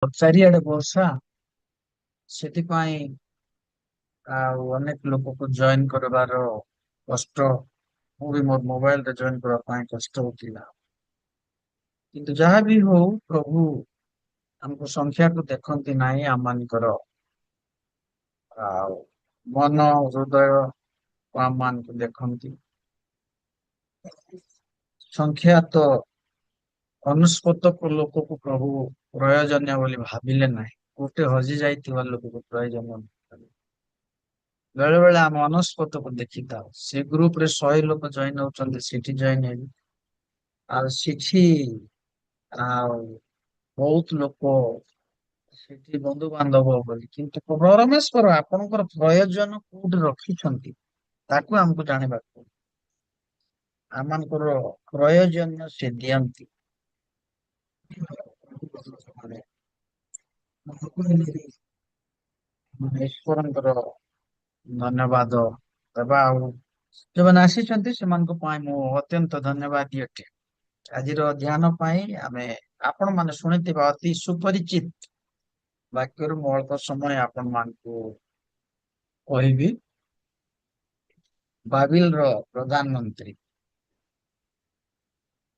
ଚାରିଆଡେ ବର୍ଷା ସେଥିପାଇଁ ଆଉ ଅନେକ ଲୋକକୁ ଜଏନ କରିବାର କଷ୍ଟ। ମୁଁ ବି ମୋର ମୋବାଇଲରେ ଜଏନ କରିବା ପାଇଁ କଷ୍ଟ ହଉଥିଲା। କିନ୍ତୁ ଯାହା ବି ହଉ ପ୍ରଭୁ ଆମକୁ ସଂଖ୍ୟାକୁ ଦେଖନ୍ତି ନାହିଁ ଆମମାନଙ୍କର ଆଉ ମନ ହୃଦୟ ଆମମାନଙ୍କୁ ଦେଖନ୍ତି। ସଂଖ୍ୟା ତ ଅନେଶତ ଲୋକକୁ ପ୍ରଭୁ ପ୍ରୟୋଜନୀୟ ବୋଲି ଭାବିଲେ ନାହିଁ। ଗୋଟେ ହଜି ଯାଇଥିବା ଲୋକକୁ ପ୍ରୟୋଜନ। ବେଳେ ବେଳେ ଆମେ ଅନେଶତକୁ ଦେଖିଥାଉ ସେ ଗ୍ରୁପ ରେ 100 ଲୋକ ଜଏନ ହଉଛନ୍ତି ସେଠି ଜଏନ ହେବି ଆଉ ସେଠି ଆଉ ବହୁତ ଲୋକ ସେଠି ବନ୍ଧୁବାନ୍ଧବ ବୋଲି କିନ୍ତୁ ପରମେଶ୍ୱର ଆପଣଙ୍କର ପ୍ରୟୋଜନ କୋଉଠି ରଖିଛନ୍ତି ତାକୁ ଆମକୁ ଜାଣିବାକୁ ଆମମାନଙ୍କର ପ୍ରୟୋଜନ ସେ ଦିଅନ୍ତି। ଈଶ୍ୱରଙ୍କର ଧନ୍ୟବାଦ ଦେବା ଆଉ ଯେଉଁମାନେ ଆସିଛନ୍ତି ସେମାନଙ୍କ ପାଇଁ ମୁଁ ଅତ୍ୟନ୍ତ ଧନ୍ୟବାଦ ଅଟେ। ଆଜିର ଧ୍ୟାନ ପାଇଁ ଆମେ ଆପଣ ମାନେ ଶୁଣିଥିବା ଅତି ସୁପରିଚିତ ବାକ୍ୟରୁ ମୁଁ ଅଳ୍ପ ସମୟ ଆପଣମାନଙ୍କୁ କହିବି। ବାବିଲର ପ୍ରଧାନମନ୍ତ୍ରୀ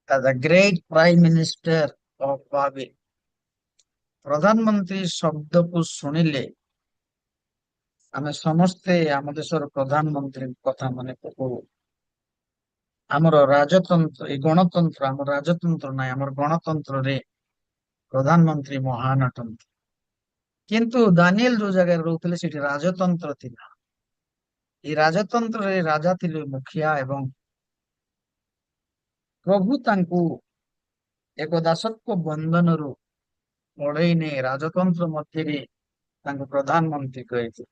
the great prime minister of Babel. ପ୍ରଧାନମନ୍ତ୍ରୀ ଶବ୍ଦକୁ ଶୁଣିଲେ ଆମେ ସମସ୍ତେ ଆମ ଦେଶର ପ୍ରଧାନମନ୍ତ୍ରୀଙ୍କ କଥା ମନେ ପକଉ। ଆମର ରାଜତନ୍ତ୍ର ଏ ଗଣତନ୍ତ୍ର ଆମର ରାଜତନ୍ତ୍ର ନାହିଁ ଆମର ଗଣତନ୍ତ୍ରରେ ପ୍ରଧାନମନ୍ତ୍ରୀ ମହାନ ଅଟନ୍ତି। କିନ୍ତୁ ଦାନିଏଲ ଯୋଉ ଜାଗାରେ ରହୁଥିଲେ ସେଠି ରାଜତନ୍ତ୍ର ଥିଲା। ଏଇ ରାଜତନ୍ତ୍ରରେ ରାଜା ଥିଲେ ମୁଖିଆ ଏବଂ ପ୍ରଭୁ ତାଙ୍କୁ ଏକ ଦାସତ୍ୱ ବନ୍ଧନରୁ ମଡେଇ ନେଇ ରାଜତନ୍ତ୍ର ମଧ୍ୟରେ ତାଙ୍କୁ ପ୍ରଧାନମନ୍ତ୍ରୀ କହିଥିଲେ।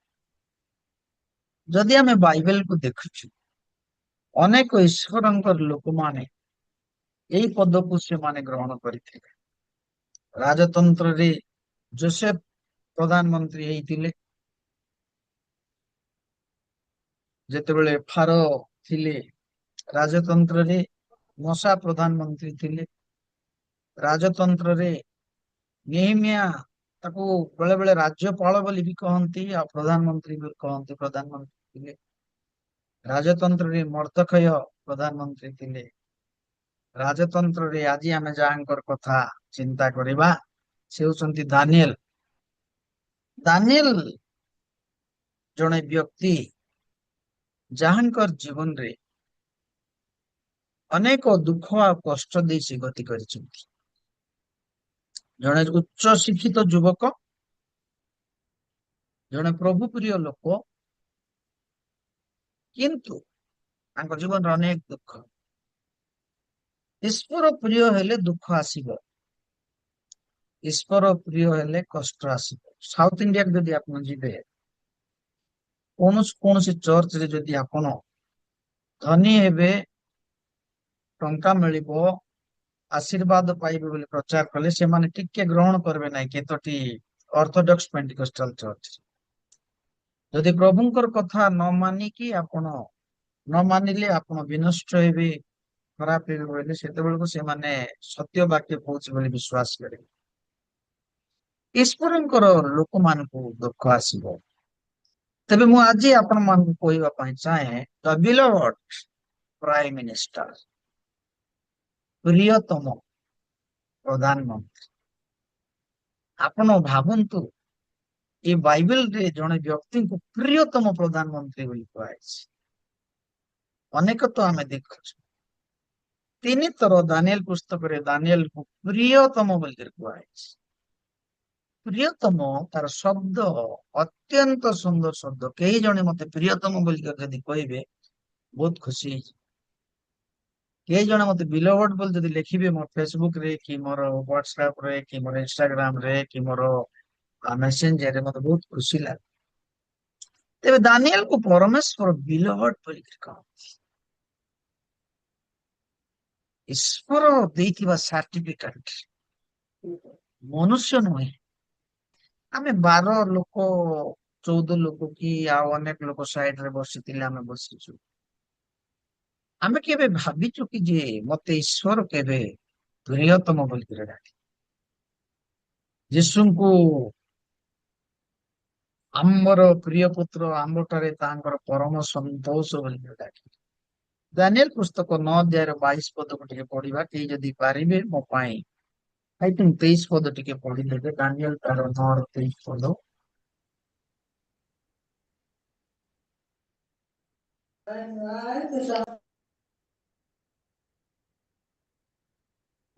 ଯଦି ଆମେ ବାଇବେଲକୁ ଦେଖୁଛୁ ଅନେକ ଈଶ୍ୱରଙ୍କର ଲୋକମାନେ ଏଇ ପଦକୁ ସେମାନେ ଗ୍ରହଣ କରିଥିଲେ। ରାଜତନ୍ତ୍ରରେ ଯୋସେଫ ପ୍ରଧାନମନ୍ତ୍ରୀ ହେଇଥିଲେ। ଯେତେବେଳେ ଫାରୋ ଥିଲେ ରାଜତନ୍ତ୍ରରେ ମଶା ପ୍ରଧାନମନ୍ତ୍ରୀ ଥିଲେ। ରାଜତନ୍ତ୍ରରେ ନେହେମିଆ ତାକୁ ବେଳେ ବେଳେ ରାଜ୍ୟପାଳ ବୋଲି ବି କହନ୍ତି ଆଉ ପ୍ରଧାନମନ୍ତ୍ରୀ ବି କହନ୍ତି ପ୍ରଧାନମନ୍ତ୍ରୀ ଥିଲେ। ରାଜତନ୍ତ୍ରରେ ମର୍ଦ୍ଦକୟ ପ୍ରଧାନମନ୍ତ୍ରୀ ଥିଲେ। ରାଜତନ୍ତ୍ରରେ ଆଜି ଆମେ ଯାହାଙ୍କର କଥା ଚିନ୍ତା କରିବା ସେ ହଉଛନ୍ତି ଦାନିଏଲ। ଦାନିଏଲ ଜଣେ ବ୍ୟକ୍ତି ଯାହାଙ୍କର ଜୀବନରେ ଅନେକ ଦୁଃଖ ଆଉ କଷ୍ଟ ଦେଇ ସେ ଗତି କରିଛନ୍ତି। ଜଣେ ଉଚ୍ଚ ଶିକ୍ଷିତ ଯୁବକ, ଜଣେ ପ୍ରଭୁ ପ୍ରିୟ ଲୋକ, କିନ୍ତୁ ତାଙ୍କ ଜୀବନରେ ଅନେକ ଦୁଃଖ। ଈଶ୍ୱର ପ୍ରିୟ ହେଲେ ଦୁଃଖ ଆସିବ। ଈଶ୍ୱର ପ୍ରିୟ ହେଲେ କଷ୍ଟ ଆସିବ। ସାଉଥ ଇଣ୍ଡିଆକୁ ଯଦି ଆପଣ ଯିବେ କୌଣସି କୌଣସି ଚର୍ଚ୍ଚରେ ଯଦି ଆପଣ ଧନୀ ହେବେ ଟଙ୍କା ମିଳିବ ଆଶୀର୍ବାଦ ପାଇବେ ବୋଲି ପ୍ରଚାର କଲେ ସେମାନେ ଟିକେ ଗ୍ରହଣ କରିବେ ନାହିଁ କେତୋଟି ଅର୍ଥୋଡକ୍ସ ପେଣ୍ଟିକଷ୍ଟାଲ ଚର୍ଚ୍ଚ। ଯଦି ପ୍ରଭୁଙ୍କର କଥା ନ ମାନିକି ଆପଣ ନ ମାନିଲେ ଆପଣ ବିନଷ୍ଟ ହେବେ ଖରାପ ହେବେ ବୋଇଲେ ସେତେବେଳକୁ ସେମାନେ ସତ୍ୟ ବାକ୍ୟ କହୁଛି ବୋଲି ବିଶ୍ୱାସ କରିବେ। ଈଶ୍ୱରଙ୍କର ଲୋକମାନଙ୍କୁ ଦୁଃଖ ଆସିବ। ତେବେ ମୁଁ ଆଜି ଆପଣ ମାନଙ୍କୁ କହିବା ପାଇଁ ଚାହେଁ ଦ ବିଲଭଡ୍ ପ୍ରାଇମ ମିନିଷ୍ଟର, ପ୍ରିୟତମ ପ୍ରଧାନମନ୍ତ୍ରୀ। ଆପଣ ଭାବନ୍ତୁ ଏ ବାଇବେଲରେ ଜଣେ ବ୍ୟକ୍ତିଙ୍କୁ ପ୍ରିୟତମ ପ୍ରଧାନମନ୍ତ୍ରୀ ବୋଲି କୁହାଯାଇଛି। ଅନେକ ତ ଆମେ ଦେଖୁଛୁ ତିନି ଥର ଦାନିଏଲ ପୁସ୍ତକରେ ଦାନିଏଲକୁ ପ୍ରିୟତମ ବୋଲି କୁହାଯାଇଛି। ପ୍ରିୟତମ ତାର ଶବ୍ଦ ଅତ୍ୟନ୍ତ ସୁନ୍ଦର ଶବ୍ଦ। କେହି ଜଣେ ମତେ ପ୍ରିୟତମ ବୋଲି ଯଦି କହିବେ ବହୁତ ଖୁସି ହେଇଯିବି। କେହି ଜଣେ ମତେ ବିଲଭଡ ବୋଲି ଯଦି ଲେଖିବେ ମୋ ଫେସବୁକ ରେ କି ମୋର ହ୍ୱାଟସଆପ ରେ କି ମୋର ଇନଷ୍ଟାଗ୍ରାମ ରେ କି ମୋର ମେସେଞ୍ଜରରେ ମତେ ବହୁତ ଖୁସି ଲାଗେ। ତେବେ ଦାନିଏଲକୁ ପରମେଶ୍ୱର ବିଲଭଡ ବୋଲି କହନ୍ତି। ଈଶ୍ୱର ଦେଇଥିବା ସାର୍ଟିଫିକେଟ ମନୁଷ୍ୟ ନୁହେଁ। ଆମେ 12 ଲୋକ 14 ଲୋକ କି ଆଉ ଅନେକ ଲୋକ ସାଇଡରେ ବସିଥିଲେ ଆମେ ବସିଛୁ। ଆମେ କେବେ ଭାବିଛୁ କି ଯେ ମତେ ଈଶ୍ୱର କେବେ ପ୍ରିୟତମ ବୋଲି ଡାକେ? ଯୀଶୁଙ୍କୁ ଆମର ପ୍ରିୟ ପୁତ୍ର ଆମ୍ଭଠାରେ ତାଙ୍କର ପରମ ସନ୍ତୋଷ ବୋଲି ଡାକେ। ଦାନିଏଲ ପୁସ୍ତକ 9 ଅଧ୍ୟାୟର 22 ପଦକୁ ଟିକେ ପଢିବା, କେହି ଯଦି ପାରିବେ ମୋ ପାଇଁ। ଆଇ ଥିଙ୍କ 23 ପଦ ଟିକେ ପଢିଦେବେ। ଦାନିଏଲ ତାର 9 ର 23 ପଦ।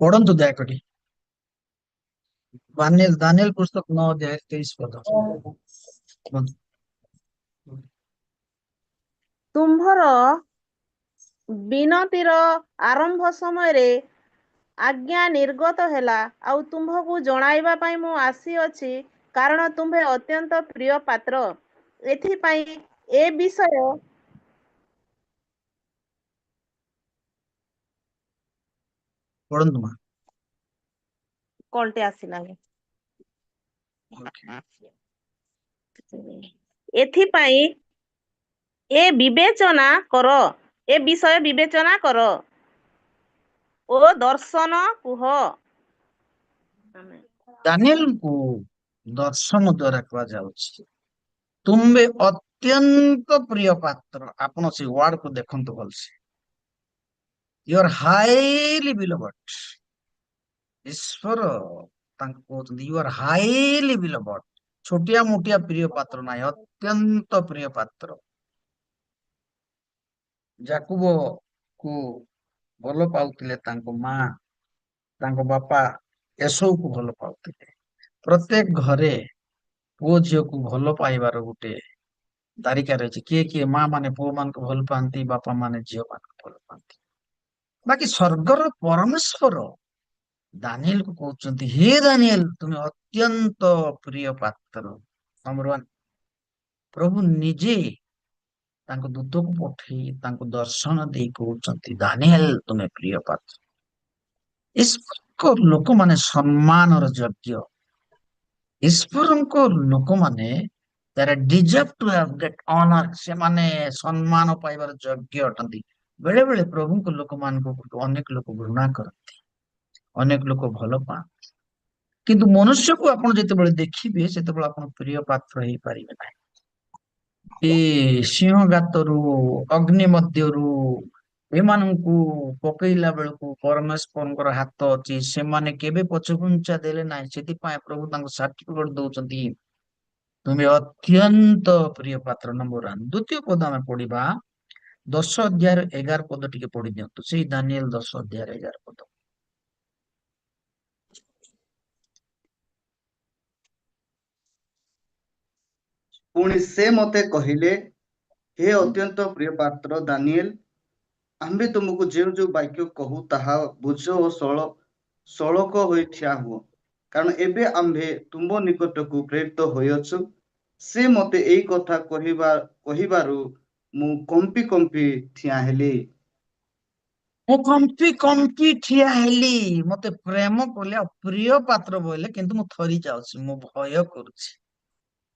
ପଢନ୍ତୁ ଦୟାକରି। ଦାନିଏଲ ପୁସ୍ତକ 9 ଅଧ୍ୟାୟ 23 ପଦ। କୁହନ୍ତୁ। ତୁମ୍ଭର ବିନତିର ଆରମ୍ଭ ସମୟରେ ଆଜ୍ଞା ନିର୍ଗତ ହେଲା, ଆଉ ତୁମ୍ଭକୁ ଜଣାଇବା ପାଇଁ ମୁଁ ଆସିଅଛି, କାରଣ ତୁମ୍ଭେ ଅତ୍ୟନ୍ତ ପ୍ରିୟ ପାତ୍ର। ଏଥିପାଇଁ ଏ ବିଷୟ ପଢନ୍ତୁ ମା। କଲଟେ ଆସିଲାନି। ଏଥିପାଇଁ ଏ ବିଷୟ ବିବେଚନା କର ଓ ଦର୍ଶନ କୁହ। ଦାନିଏଲଙ୍କୁ ଦର୍ଶନ ଦ୍ଵାରା କୁହାଯାଉଛି ତୁମ୍ଭେ ଅତ୍ୟନ୍ତ ପ୍ରିୟ ପାତ୍ର। ଆପଣ ସେ ୱାର୍ଡକୁ ଦେଖନ୍ତୁ ଭଲସେ। You are highly beloved. ଈଶ୍ୱର ତାଙ୍କୁ କହୁଛନ୍ତି ୟୁ ଆର୍ ହାଇଲି ବିଲଭଡ୍। ଛୋଟିଆ ମୋଟିଆ ପ୍ରିୟ ପାତ୍ର ନାହିଁ, ଅତ୍ୟନ୍ତ ପ୍ରିୟ ପାତ୍ର। ଯାକୁବ କୁ ଭଲ ପାଉଥିଲେ ତାଙ୍କ ମା, ତାଙ୍କ ବାପା ଏସବୁକୁ ଭଲ ପାଉଥିଲେ। ପ୍ରତ୍ୟେକ ଘରେ ପୁଅ ଝିଅକୁ ଭଲ ପାଇବାର ଗୋଟେ ତାରିକା ରହିଛି। କିଏ କିଏ ମା ମାନେ ପୁଅ ମାନଙ୍କୁ ଭଲ ପାଆନ୍ତି, ବାପା ମାନେ ଝିଅ ମାନଙ୍କୁ ଭଲ ପାଆନ୍ତି। ବାକି ସ୍ୱର୍ଗର ପରମେଶ୍ୱର ଦାନିଏଲକୁ କହୁଛନ୍ତି, ହେ ଦାନିଏଲ ତୁମେ ଅତ୍ୟନ୍ତ ପ୍ରିୟ ପାତ୍ର। ନମ୍ବର 1, ପ୍ରଭୁ ନିଜେ ତାଙ୍କ ଦୂତକୁ ପଠେଇ ତାଙ୍କୁ ଦର୍ଶନ ଦେଇ କହୁଛନ୍ତି, ଦାନିଏଲ ତୁମେ ପ୍ରିୟ ପାତ୍ର। ଈଶ୍ୱରଙ୍କ ଲୋକମାନେ ସମ୍ମାନର ଯୋଗ୍ୟ। ଈଶ୍ୱରଙ୍କ ଲୋକମାନେ ତାର deserve to have get honour. ସେମାନେ ସମ୍ମାନ ପାଇବାର ଯୋଗ୍ୟ ଅଟନ୍ତି। ବେଳେ ବେଳେ ପ୍ରଭୁଙ୍କ ଲୋକମାନଙ୍କୁ ଅନେକ ଲୋକ ଘୃଣା କରନ୍ତି, ଅନେକ ଲୋକ ଭଲ ପାଆନ୍ତି, କିନ୍ତୁ ମନୁଷ୍ୟକୁ ଆପଣ ଯେତେବେଳେ ଦେଖିବେ ସେତେବେଳେ ଆପଣ ପ୍ରିୟ ପାତ୍ର ହେଇପାରିବେ ନାହିଁ। ଏ ସିଂହ ଗାତରୁ, ଅଗ୍ନି ମଧ୍ୟରୁ ଏମାନଙ୍କୁ ପକେଇଲା ବେଳକୁ ପରମେଶ୍ୱରଙ୍କର ହାତ ଅଛି। ସେମାନେ କେବେ ପଛଘୁଞ୍ଚା ଦେଲେ ନାହିଁ। ସେଥିପାଇଁ ପ୍ରଭୁ ତାଙ୍କୁ ସାର୍ଟିଫିକେଟ ଦଉଛନ୍ତି, ତୁମେ ଅତ୍ୟନ୍ତ ପ୍ରିୟ ପାତ୍ର। ନମ୍ବର 1। ଦ୍ୱିତୀୟ ପଦ ଆମେ ପଢିବା 10 ଅଧ୍ୟାୟର 11 ପଦ ଟିକେ ପଢି ଦିଅନ୍ତୁ। ସେଇ ଦାନିଏଲ 10 ଅଧ୍ୟାୟର 11 ପଦ। ପୁଣି ସେ ମତେ କହିଲେ, ହେ ଅତ୍ୟନ୍ତ ପ୍ରିୟ ପାତ୍ର ଦାନିଏଲ, ଆମ୍ଭେ ତୁମକୁ ଯେଉଁ ଯେଉଁ ବାକ୍ୟ କହୁ ତାହା ବୁଝ ଓ ସଳକ ହୋଇ ଠିଆ ହୁଅ, କାରଣ ଏବେ ଆମ୍ଭେ ତୁମ ନିକଟକୁ ପ୍ରେରିତ ହୋଇଅଛୁ। ସେ ମତେ ଏଇ କଥା କହିବାରୁ ମୁଁ କମ୍ପି କମ୍ପି ଠିଆ ହେଲି। ମୁଁ କମ୍ପି କମ୍ପି ଠିଆ ହେଲି। ମତେ ପ୍ରେମ କଲେ ଆଉ ପ୍ରିୟ ପାତ୍ର ବୋଇଲେ କିନ୍ତୁ ମୁଁ ଥରି ଯାଉଛି, ମୁଁ ଭୟ କରୁଛି।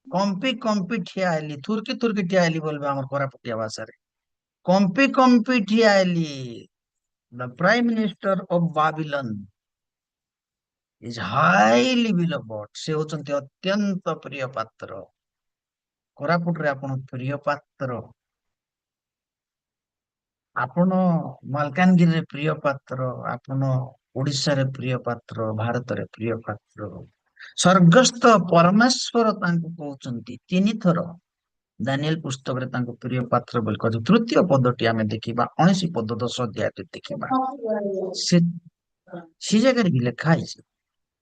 କମ୍ପି କମ୍ପି ଠିଆ ହେଲି, ଥୁରକି ଥୁରକି ଠିଆ ହେଲି ବୋଲବେ ଆମର କୋରାପୁଟିଆ ଭାଷାରେ। କମ୍ପି କମ୍ପି ଠିଆ ହେଲି। The prime minister of Babylon is highly beloved. ସେ ହଉଛନ୍ତି ଅତ୍ୟନ୍ତ ପ୍ରିୟ ପାତ୍ର। କୋରାପୁଟରେ ଆପଣ ପ୍ରିୟ ପାତ୍ର, ଆପଣ ମାଲକାନଗିରିରେ ପ୍ରିୟ ପାତ୍ର, ଆପଣ ଓଡିଶାରେ ପ୍ରିୟ ପାତ୍ର, ଭାରତରେ ପ୍ରିୟ ପାତ୍ର। ସ୍ୱର୍ଗସ୍ଥ ପରମେଶ୍ୱର ତାଙ୍କୁ କହୁଛନ୍ତି 3 ଥର ଦାନିଏଲ ପୁସ୍ତକରେ ତାଙ୍କୁ ପ୍ରିୟ ପାତ୍ର ବୋଲି କହୁଛନ୍ତି। ତୃତୀୟ ପଦଟି ଆମେ ଦେଖିବା 19 ପଦ 10 ଅଧ୍ୟାୟରେ ଦେଖିବା। ସେ ଜାଗାରେ ବି ଲେଖା ହେଇଛି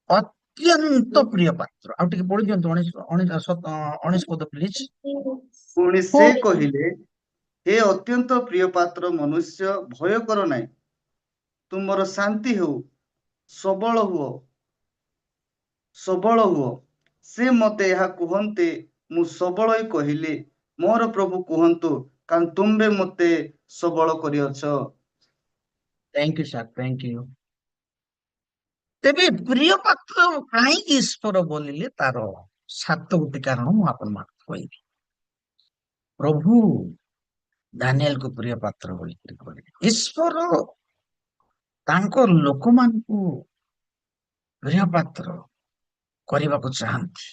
ଅତ୍ୟନ୍ତ ପ୍ରିୟ ପାତ୍ର। ଆଉ ଟିକେ ପଢି ଦିଅନ୍ତୁ 19 ପଦ ପ୍ଲିଜ। ପୁଣି ସେ କହିଲେ, ହେ ଅତ୍ୟନ୍ତ ପ୍ରିୟ ପାତ୍ର ମନୁଷ୍ୟ, ଭୟ କର ନାହିଁ, ତୁମର ଶାନ୍ତି ହେଉ, ସବଳ ହୁଅ, ସବଳ ହୁଅ। ସେ ମତେ ଏହା କୁହନ୍ତି, ମୁଁ ସବଳ ହିଁ କହିଲି, ମୋର ପ୍ରଭୁ କୁହନ୍ତୁ, କାରଣ ତୁମ୍ଭେ ମତେ ସବଳ କରିଅଛ। Thank you sir, thank you. ତେବେ ପ୍ରିୟ ପାତ୍ର କାହିଁକି ଈଶ୍ୱର ବୋଲିଲେ ତାର 7 ଗୋଟି କାରଣ ମୁଁ ଆପଣମାନଙ୍କୁ କହିବି। ପ୍ରଭୁ ଦାନିଏଲକୁ ପ୍ରିୟ ପାତ୍ର ବୋଲି କହିଲେ। ଈଶ୍ୱର ତାଙ୍କ ଲୋକମାନଙ୍କୁ ପ୍ରିୟ ପାତ୍ର। କରିବାକୁ ଚାହାନ୍ତି।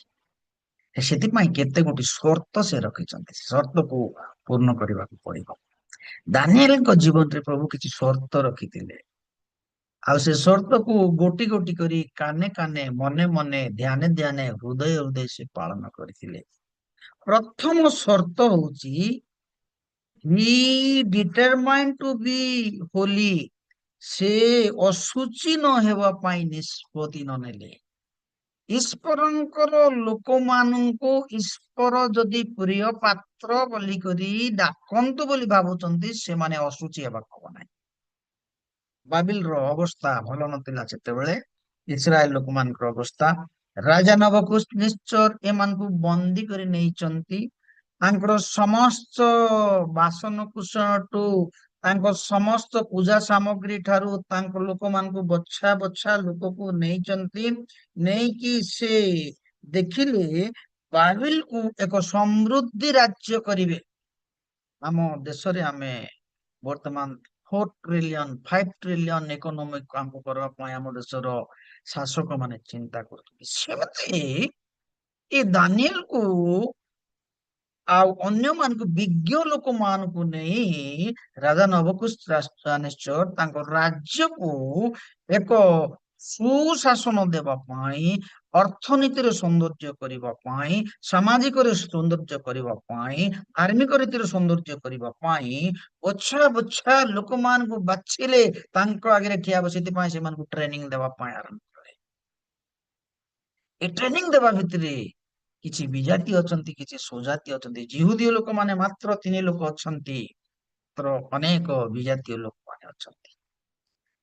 ସେଥିପାଇଁ କେତେ ଗୋଟି ସର୍ତ୍ତ ସେ ରଖିଛନ୍ତି, ସର୍ତ୍ତକୁ ପୂର୍ଣ୍ଣ କରିବାକୁ ପଡିବ। ଦାନିଏଲଙ୍କ ଜୀବନରେ ପ୍ରଭୁ କିଛି ସର୍ତ୍ତ ରଖିଥିଲେ, ଆଉ ସେ ସର୍ତ୍ତକୁ ଗୋଟି ଗୋଟି କରି କାନେ କାନେ ମନେ ମନେ ଧ୍ୟାନେ ଧ୍ୟାନେ ହୃଦୟ ହୃଦୟ ସେ ପାଳନ କରିଥିଲେ। ପ୍ରଥମ ସର୍ତ୍ତ ହଉଛି he determined to be holy। ସେ ଅଶୁଚି ନ ହେବା ପାଇଁ ନିଷ୍ପତ୍ତି ନ ନେଲେ। ଈଶ୍ୱରଙ୍କର ଲୋକମାନଙ୍କୁ ଈଶ୍ୱର ଯଦି ପ୍ରିୟ ପାତ୍ର ବୋଲିକରି ଡାକନ୍ତୁ ବୋଲି ଭାବୁଛନ୍ତି, ସେମାନେ ଅଶୁଚି ହେବାକୁ ହବ ନାହିଁ। ବାବିଲର ଅବସ୍ଥା ଭଲ ନଥିଲା ସେତେବେଳେ, ଇସ୍ରାଏଲ ଲୋକମାନଙ୍କର ଅବସ୍ଥା। ରାଜା ନବୁକଦନେସ୍ସର ଏମାନଙ୍କୁ ବନ୍ଦୀ କରି ନେଇଛନ୍ତି। ତାଙ୍କର ସମସ୍ତ ବାସନ କୁସନଠୁ ତାଙ୍କ ସମସ୍ତ ପୂଜା ସାମଗ୍ରୀ ଠାରୁ ତାଙ୍କ ଲୋକମାନଙ୍କୁ ବଛା ବଛା ଲୋକକୁ ନେଇଛନ୍ତି। ନେଇକି ସେ ଦେଖିଲେ ବାବିଲକୁ ଏକ ସମୃଦ୍ଧି ରାଜ୍ୟ କରିବେ। ଆମ ଦେଶରେ ଆମେ ବର୍ତ୍ତମାନ 4 ଟ୍ରିଲିୟନ 5 ଟ୍ରିଲିୟନ ଇକୋନୋମିକ କାମ କରିବା ପାଇଁ ଆମ ଦେଶର ଶାସକ ମାନେ ଚିନ୍ତା କରୁଛନ୍ତି। ସେମିତି ଏ ଦାନିଏଲକୁ ଆଉ ଅନ୍ୟମାନଙ୍କୁ ବିଜ୍ଞ ଲୋକମାନଙ୍କୁ ନେଇ ରାଜା ନବୁକଦନେସ୍ସର ତାଙ୍କ ରାଜ୍ୟକୁ ଏକ ସୁଶାସନ ଦେବା ପାଇଁ, ଅର୍ଥନୀତିରେ ସୌନ୍ଦର୍ଯ୍ୟ କରିବା ପାଇଁ, ସାମାଜିକରେ ସୌନ୍ଦର୍ଯ୍ୟ କରିବା ପାଇଁ, ଧାର୍ମିକ ରୀତିରେ ସୌନ୍ଦର୍ଯ୍ୟ କରିବା ପାଇଁ ବଛା ବଛା ଲୋକମାନଙ୍କୁ ବାଛିଲେ ତାଙ୍କ ଆଗରେ ଠିଆ ହେବ। ସେଥିପାଇଁ ସେମାନଙ୍କୁ ଟ୍ରେନିଂ ଦେବା ପାଇଁ ଆରମ୍ଭ କଲେ। ଏ ଟ୍ରେନିଂ ଦେବା ଭିତରେ କିଛି ବିଜାତି ଅଛନ୍ତି, କିଛି ସ୍ୱଜାତି ଅଛନ୍ତି। ଜିହୁଦୀୟ ଲୋକମାନେ ମାତ୍ର 3 ଲୋକ ଅଛନ୍ତି, ଅନେକ ବିଜାତୀୟ ଲୋକମାନେ ଅଛନ୍ତି।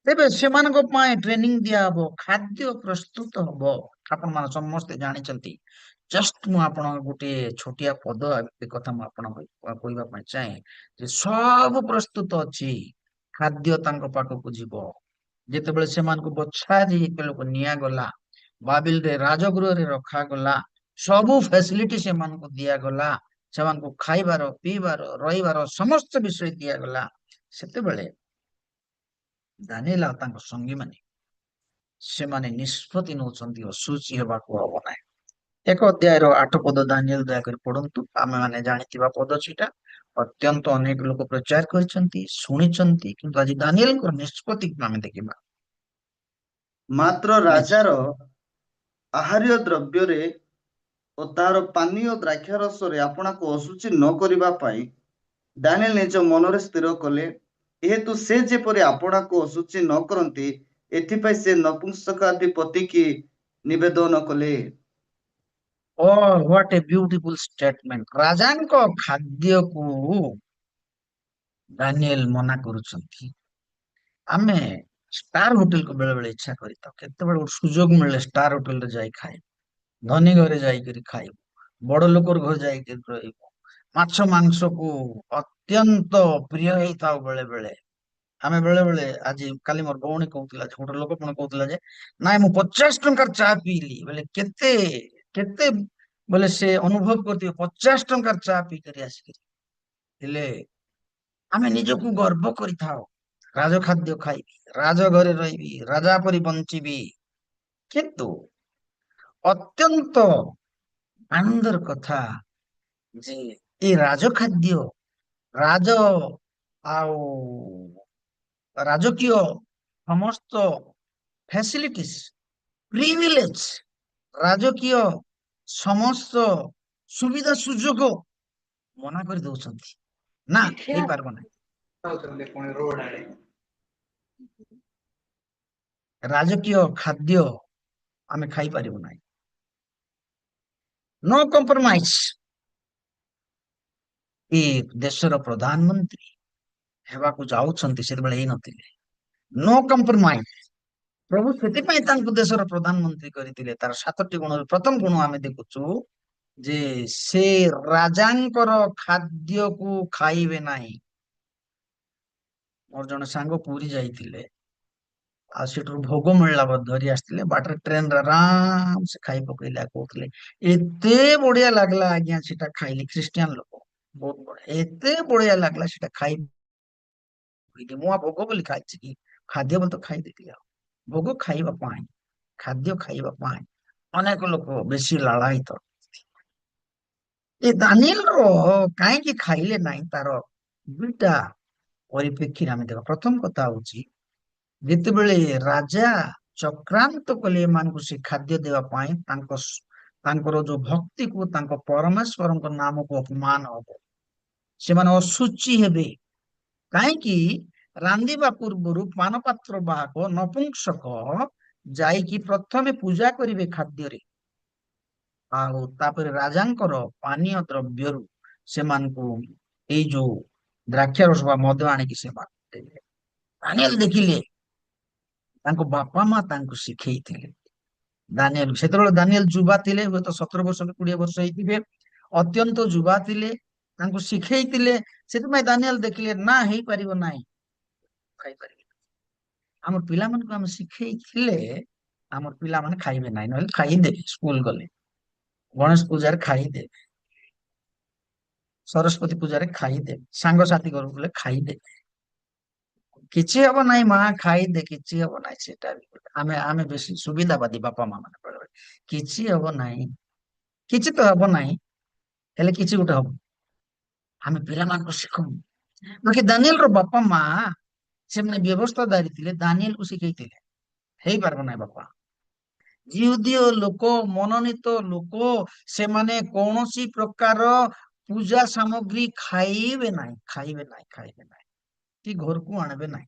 ତେବେ ସେମାନଙ୍କ ପାଇଁ ଟ୍ରେନିଂ ଦିଆହବ, ଖାଦ୍ୟ ପ୍ରସ୍ତୁତ ହବ। ଆପଣ ମାନେ ସମସ୍ତେ ଜାଣିଛନ୍ତି। ଜଷ୍ଟ ମୁଁ ଆପଣଙ୍କ ଗୋଟିଏ ଛୋଟିଆ ପଦ ଏ କଥା ମୁଁ ଆପଣଙ୍କୁ କହିବା ପାଇଁ ଚାହେଁ ଯେ ସବୁ ପ୍ରସ୍ତୁତ ଅଛି, ଖାଦ୍ୟ ତାଙ୍କ ପାଖକୁ ଯିବ। ଯେତେବେଳେ ସେମାନଙ୍କୁ ବଛା ହେଇକି ନିଆଗଲା, ବାବିଲରେ ରାଜଗୃହରେ ରଖାଗଲା, ସବୁ ଫ୍ୟାସିଲିଟି ସେମାନଙ୍କୁ ଦିଆଗଲା, ସେମାନଙ୍କୁ ଖାଇବାର ପିଇବାର ରହିବାର ସମସ୍ତ ବିଷୟ ଦିଆଗଲା। ସେତେବେଳେ ଦାନିଏଲ ଆଉ ତାଙ୍କ ସଙ୍ଗୀ ମାନେ ସେମାନେ ନିଷ୍ପତ୍ତି ନେଉଛନ୍ତି ଅଶୁଚି ହେବାକୁ ହବ ନାହିଁ। 1 ଅଧ୍ୟାୟର 8 ପଦ ଦାନିଏଲ ଦୟାକରି ପଢନ୍ତୁ। ଆମେ ମାନେ ଜାଣିଥିବା ପଦ ସେଇଟା। ଅତ୍ୟନ୍ତ ଅନେକ ଲୋକ ପ୍ରଚାର କରିଛନ୍ତି, ଶୁଣିଛନ୍ତି, କିନ୍ତୁ ଆଜି ଦାନିଏଲଙ୍କର ନିଷ୍ପତ୍ତିକୁ ଆମେ ଦେଖିବା। ମାତ୍ର ରାଜାର ଆହାର୍ୟ ଦ୍ରବ୍ୟରେ ଓ ତାହାର ପାନୀୟ ଦ୍ରାକ୍ଷାରସରେ ଆପଣାକୁ ଅଶୁଚି ନ କରିବା ପାଇଁ ଦାନିଏଲ ନିଜ ମନରେ ସ୍ଥିର କଲେ। ଯେହେତୁ ସେ ଯେପରି ଆପଣାକୁ ଅଶୁଚି ନ କରନ୍ତି, ଏଥିପାଇଁ ସେ ନପୁଂସକାଧିପତିକି ନିବେଦନ କଲେ। What A beautiful statement. ରାଜାଙ୍କ ଖାଦ୍ୟକୁ ଦାନିଏଲ ମନା କରୁଛନ୍ତି। ଆମେ ଷ୍ଟାର ହୋଟେଲକୁ ବେଳେ ବେଳେ ଇଚ୍ଛା କରିଥାଉ, କେତେବେଳେ ଗୋଟେ ସୁଯୋଗ ମିଳିଲେ ଷ୍ଟାର ହୋଟେଲରେ ଯାଇ ଖାଇବୁ, ଧନୀ ଘରେ ଯାଇକରି ଖାଇବୁ, ବଡ ଲୋକର ଘରେ ଯାଇକରି ରହିବୁ। ମାଛ ମାଂସକୁ ଅତ୍ୟନ୍ତ ପ୍ରିୟ ହେଇଥାଉ ବେଳେ ବେଳେ। ଆମେ ବେଳେ ବେଳେ, ଆଜି କାଲି ମୋର ଭଉଣୀ କହୁଥିଲା, ଗୋଟେ ଲୋକ ପୁଣି କହୁଥିଲା ଯେ ନାଇଁ ମୁଁ 50 ଟଙ୍କାର ଚା ପିଇଲି ବୋଲେ କେତେ କେତେ ବୋଲେ ସେ ଅନୁଭବ କରିଥିବେ 50 ଟଙ୍କାର ଚା ପିଇକରି ଆସିକିରି। ହେଲେ ଆମେ ନିଜକୁ ଗର୍ବ କରିଥାଉ, ରାଜଖାଦ୍ୟ ଖାଇବି, ରାଜଘରେ ରହିବି, ରାଜା ପରି ବଞ୍ଚିବି। କିନ୍ତୁ ଅତ୍ୟନ୍ତ ଆନନ୍ଦର କଥା ଯେ ଏ ରାଜଖାଦ୍ୟ, ରାଜ ଆଉ ରାଜକୀୟ ସମସ୍ତ ଫ୍ୟାସିଲିଟିସ୍, ପ୍ରିଭିଲେଜ, ରାଜକୀୟ ସମସ୍ତ ସୁବିଧା ସୁଯୋଗ ମନା କରି ଦଉଛନ୍ତି। ନା, ହେଇପାରିବ ନାହିଁ। ରାଜକୀୟ ଖାଦ୍ୟ ଆମେ ଖାଇପାରିବୁ ନାହିଁ। No compromise. ଏ ଦେଶର ପ୍ରଧାନମନ୍ତ୍ରୀ ହେବାକୁ ଯାଉଛନ୍ତି, ସେତେବେଳେ ହେଇନଥିଲେ। No compromise. ପ୍ରଭୁ ସେଥିପାଇଁ ତାଙ୍କୁ ଦେଶର ପ୍ରଧାନମନ୍ତ୍ରୀ କରିଥିଲେ। ତାର 7ଟି ଗୁଣରୁ ପ୍ରଥମ ଗୁଣ ଆମେ ଦେଖୁଛୁ ଯେ ସେ ରାଜାଙ୍କର ଖାଦ୍ୟକୁ ଖାଇବେ ନାହିଁ। ମୋର ଜଣେ ସାଙ୍ଗ ପୁରୀ ଯାଇଥିଲେ, ଆଉ ସେଠୁ ଭୋଗ ମିଳିଲା ଧରି ଆସିଥିଲେ। ବାଟରେ ଟ୍ରେନରେ ଆରାମ ସେ ଖାଇ ପକେଇଲେ। କହୁଥିଲେ ଏତେ ବଢିଆ ଲାଗିଲା ଆଜ୍ଞା, ସେଟା ଖାଇଲି। ଖ୍ରୀଷ୍ଟିଆନ ଲୋକ, ବହୁତ ବଢିଆ, ଏତେ ବଢିଆ ଲାଗିଲା ସେଟା ଖାଇ। ମୁଁ ଆଉ ଭୋଗ ବୋଲି ଖାଇଛି କି, ଖାଦ୍ୟ ବୋଲି ତ ଖାଇ ଦେଇଥିଲି। ଆଉ ଭୋଗ ଖାଇବା ପାଇଁ, ଖାଦ୍ୟ ଖାଇବା ପାଇଁ ଅନେକ ଲୋକ ବେଶୀ ଲାଳାୟିତ। ଏ ଦାନିଏଲ ର କାହିଁକି ଖାଇଲେ ନାହିଁ ତାର ଦୁଇଟା ପରିପ୍ରେକ୍ଷୀରେ ଆମେ ଦେଖ। ପ୍ରଥମ କଥା ହଉଛି ଯେତେବେଳେ ରାଜା ଚକ୍ରାନ୍ତ କଲେ ଏମାନଙ୍କୁ ସେ ଖାଦ୍ୟ ଦେବା ପାଇଁ, ତାଙ୍କର ଯୋଉ ଭକ୍ତିକୁ, ତାଙ୍କ ପରମେଶ୍ୱରଙ୍କ ନାମକୁ ଅପମାନ ହବ, ସେମାନେ ଅଶୁଚି ହେବେ। କାହିଁକି? ରାନ୍ଧିବା ପୂର୍ବରୁ ପାନପାତ୍ର ବାହକ ନପୁଂସକ ଯାଇକି ପ୍ରଥମେ ପୂଜା କରିବେ ଖାଦ୍ୟରେ, ଆଉ ତାପରେ ରାଜାଙ୍କର ପାନୀୟ ଦ୍ରବ୍ୟରୁ ସେମାନଙ୍କୁ ଏଇ ଯୋଉ ଦ୍ରାକ୍ଷାରସ ବା ମଦ ଆଣିକି ସେମାନଙ୍କୁ ଦେବେ। ଦାନିଏଲ ଦେଖିଲେ ତାଙ୍କ ବାପା ମା ତାଙ୍କୁ ଶିଖେଇଥିଲେ। ଦାନିଏଲ, ସେତେବେଳେ ଦାନିଏଲ ଯୁବା ଥିଲେ, ହୁଏତ 17 ବର୍ଷ କି 20 ବର୍ଷ ହେଇଥିବେ, ଅତ୍ୟନ୍ତ ଯୁବା ଥିଲେ, ତାଙ୍କୁ ଶିଖେଇଥିଲେ। ସେଥିପାଇଁ ଦାନିଏଲ ଦେଖିଲେ ନା ହେଇପାରିବ ନାହିଁ, ଖାଇପାରିବେ। ଆମର ପିଲାମାନଙ୍କୁ ଆମେ ଶିଖେଇଥିଲେ ଆମର ପିଲାମାନେ ଖାଇବେ ନାହିଁ, ନହେଲେ ଖାଇଦେବେ। ସ୍କୁଲ ଗଲେ ଗଣେଶ ପୂଜାରେ ଖାଇଦେବେ, ସରସ୍ୱତୀ ପୂଜାରେ ଖାଇଦେବେ, ସାଙ୍ଗସାଥି ଘରକୁ ଗଲେ ଖାଇଦେବେ। କିଛି ହବ ନାହିଁ ମା, ଖାଇଦେ, କିଛି ହବ ନାହିଁ। ସେଟା ବି ଆମେ ଆମେ ବେଶୀ ସୁବିଧାବାଦୀ ବାପା ମା ମାନେ ବେଳେବେଳେ। କିଛି ହବ ନାହିଁ, କିଛି ତ ହବ ନାହିଁ, ହେଲେ କିଛି ଗୋଟେ ହବ। ଆମେ ପିଲାମାନଙ୍କୁ ଶିଖୁନୁ। ବାକି ଦାନିଏଲ ର ବାପା ମା ସେମାନେ ବ୍ୟବସ୍ଥାଦାରୀ ଥିଲେ, ଦାନିଏଲକୁ ଶିଖେଇଥିଲେ ହେଇପାରିବ ନାହିଁ ବାପା। ଜିହୁଦୀୟ ଲୋକ, ମନୋନୀତ ଲୋକ, ସେମାନେ କୌଣସି ପ୍ରକାର ପୂଜା ସାମଗ୍ରୀ ଖାଇବେ ନାହିଁ, ଖାଇବେ ନାହିଁ, ଖାଇବେ ନାହିଁ, କି ଘରକୁ ଆଣିବେ ନାହିଁ।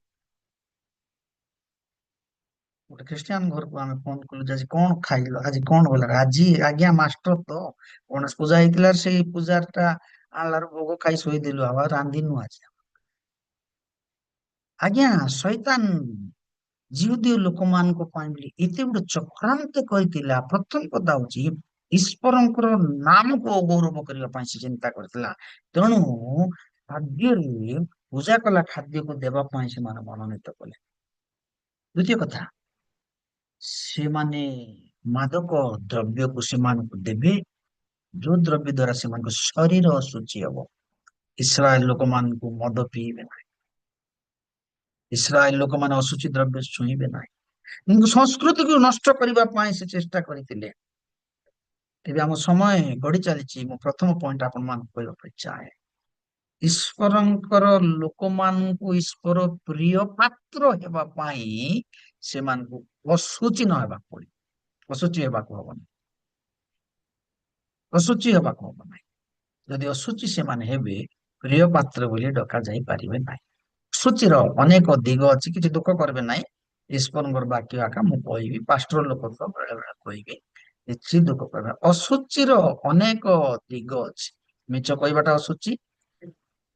ଗୋଟେ ଖ୍ରୀଷ୍ଟିଆନ ଘରକୁ ଆମେ ଫୋନ କଲୁ ଯେ ଆଜି କଣ ଖାଇଲ, ଆଜି କଣ ବୋଲା, ଆଜି ଆଜ୍ଞା ମାଷ୍ଟର ତ ଗଣେଶ ପୂଜା ହେଇଥିଲା, ସେଇ ପୂଜାଟା ଆଣିଲାରୁ ଭୋଗ ଖାଇ ଶୋଇଦେଲୁ, ଆଉ ରାନ୍ଧିନୁ ଆଜି। ଆଜ୍ଞା ଶୈତାନ ଜିହୁଦୀୟ ଲୋକମାନଙ୍କ ପାଇଁ ବୋଲି ଏତେ ଗୋଟେ ଚକ୍ରାନ୍ତ କରିଥିଲା। ପ୍ରଥମ କଥା ହଉଛି ଈଶ୍ୱରଙ୍କର ନାମକୁ ଅଗୌରବ କରିବା ପାଇଁ ସେ ଚିନ୍ତା କରିଥିଲା। ତେଣୁ ଖାଦ୍ୟରେ, ପୂଜା କଲା ଖାଦ୍ୟକୁ ଦେବା ପାଇଁ ସେମାନେ ମନୋନୀତ କଲେ। ଦ୍ୱିତୀୟ କଥା, ସେମାନେ ମାଦକ ଦ୍ରବ୍ୟକୁ ସେମାନଙ୍କୁ ଦେବେ, ଯୋଉ ଦ୍ରବ୍ୟ ଦ୍ଵାରା ସେମାନଙ୍କ ଶରୀର ଅଶୁଚି ହବ। ଇସ୍ରାଏଲ ଲୋକମାନଙ୍କୁ ମଦ ପିଇବେ ନାହିଁ, ଇସ୍ରାଏଲ ଲୋକମାନେ ଅଶୁଚି ଦ୍ରବ୍ୟ ଛୁଇଁବେ ନାହିଁ। କିନ୍ତୁ ସଂସ୍କୃତିକୁ ନଷ୍ଟ କରିବା ପାଇଁ ସେ ଚେଷ୍ଟା କରିଥିଲେ। ତେବେ ଆମ ସମୟ ଗଡି ଚାଲିଛି, ମୁଁ ପ୍ରଥମ ପଏଣ୍ଟ ଆପଣମାନଙ୍କୁ କହିବା ପାଇଁ ଚାହେଁ, ଈଶ୍ୱରଙ୍କର ଲୋକମାନଙ୍କୁ ଈଶ୍ୱର ପ୍ରିୟ ପାତ୍ର ହେବା ପାଇଁ ସେମାନଙ୍କୁ ଅଶୁଚି ନ ହେବାକୁ ପଡିବ। ଅଶୁଚି ହେବାକୁ ହବନି, ଅଶୁଚି ହେବାକୁ ହବ ନାହିଁ। ଯଦି ଅଶୁଚି ସେମାନେ ହେବେ, ପ୍ରିୟ ପାତ୍ର ବୋଲି ଡକା ଯାଇ ପାରିବେ ନାହିଁ। ଅଶୁଚିର ଅନେକ ଦିଗ ଅଛି, କିଛି ଦୁଃଖ କରିବେ ନାହିଁ। ଈଶ୍ୱରଙ୍କର ବାକ୍ୟ ଆକା ମୁଁ କହିବି, ପାଷ୍ଟର ଲୋକ ତ ବେଳେ ବେଳେ କହିବି, କିଛି ଦୁଃଖ କରିବେ। ଅଶୁଚିର ଅନେକ ଦିଗ ଅଛି। ମିଛ କହିବାଟା ଅଶୁଚି,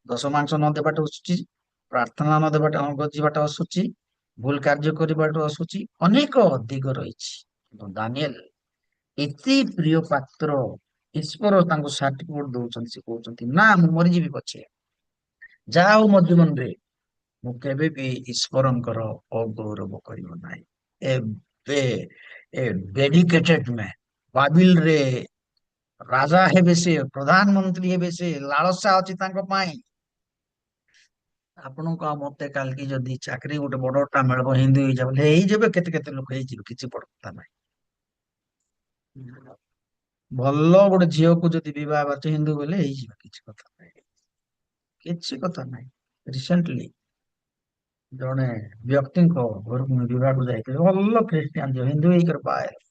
ଦଶ ମାଂସ ନ ଦେବାଟା ଅଶୁଚି, ପ୍ରାର୍ଥନା ନ ଦେବାଟା, ନ ଯିବାଟା ଅଶୁଚି, ଭୁଲ କାର୍ଯ୍ୟ କରିବାଟା ଅଶୁଚି, ଅନେକ ଦିଗ ରହିଛି। କିନ୍ତୁ ଦାନିଏଲ ଏତେ ପ୍ରିୟ ପାତ୍ର, ଈଶ୍ୱର ତାଙ୍କୁ ସାର୍ଟିଫିକେଟ ଦଉଛନ୍ତି, ସେ କହୁଛନ୍ତି ନା ମୁଁ ମରିଯିବି ପଛେ, ଯାହା ହଉ ମୋ ଜୀବନରେ ମୁଁ କେବେ ବି ଈଶ୍ୱରଙ୍କର ଅଗୌରବ କରିବ ନାହିଁ। ଏବେ ଏ ଡେଡିକେଟେଡ ମ୍ୟାନ, ବାବିଲରେ ରାଜା ହେବେ ସେ, ପ୍ରଧାନମନ୍ତ୍ରୀ ହେବେ ସେ, ଲାଳସା ଅଛି ତାଙ୍କ ପାଇଁ। ଆପଣଙ୍କୁ ଆଉ ମତେ କାଲିକି ଯଦି ଚାକିରି ଗୋଟେ ବଡଟା ମିଳିବ, ହିନ୍ଦୁ ହେଇଯାବ, ହେଇଯିବେ, କେତେ କେତେ ଲୋକ ହେଇଯିବେ, କିଛି ବଡ କଥା ନାହିଁ। ଭଲ ଗୋଟେ ଝିଅକୁ ଯଦି ବିବାହ ବାଛ ହିନ୍ଦୁ ବୋଲେ ହେଇଯିବ, କିଛି କଥା ନାହିଁ, କିଛି କଥା ନାହିଁ। ରିସେଣ୍ଟଲି ଜଣେ ବ୍ୟକ୍ତିଙ୍କ ଘରକୁ ମୁଁ ବିବାହକୁ ଯାଇଥିଲି, ଭଲ ଖ୍ରୀଷ୍ଟିଆନ ଝିଅ, ହିନ୍ଦୁ ହେଇକରି ବାହା ହେଲେ।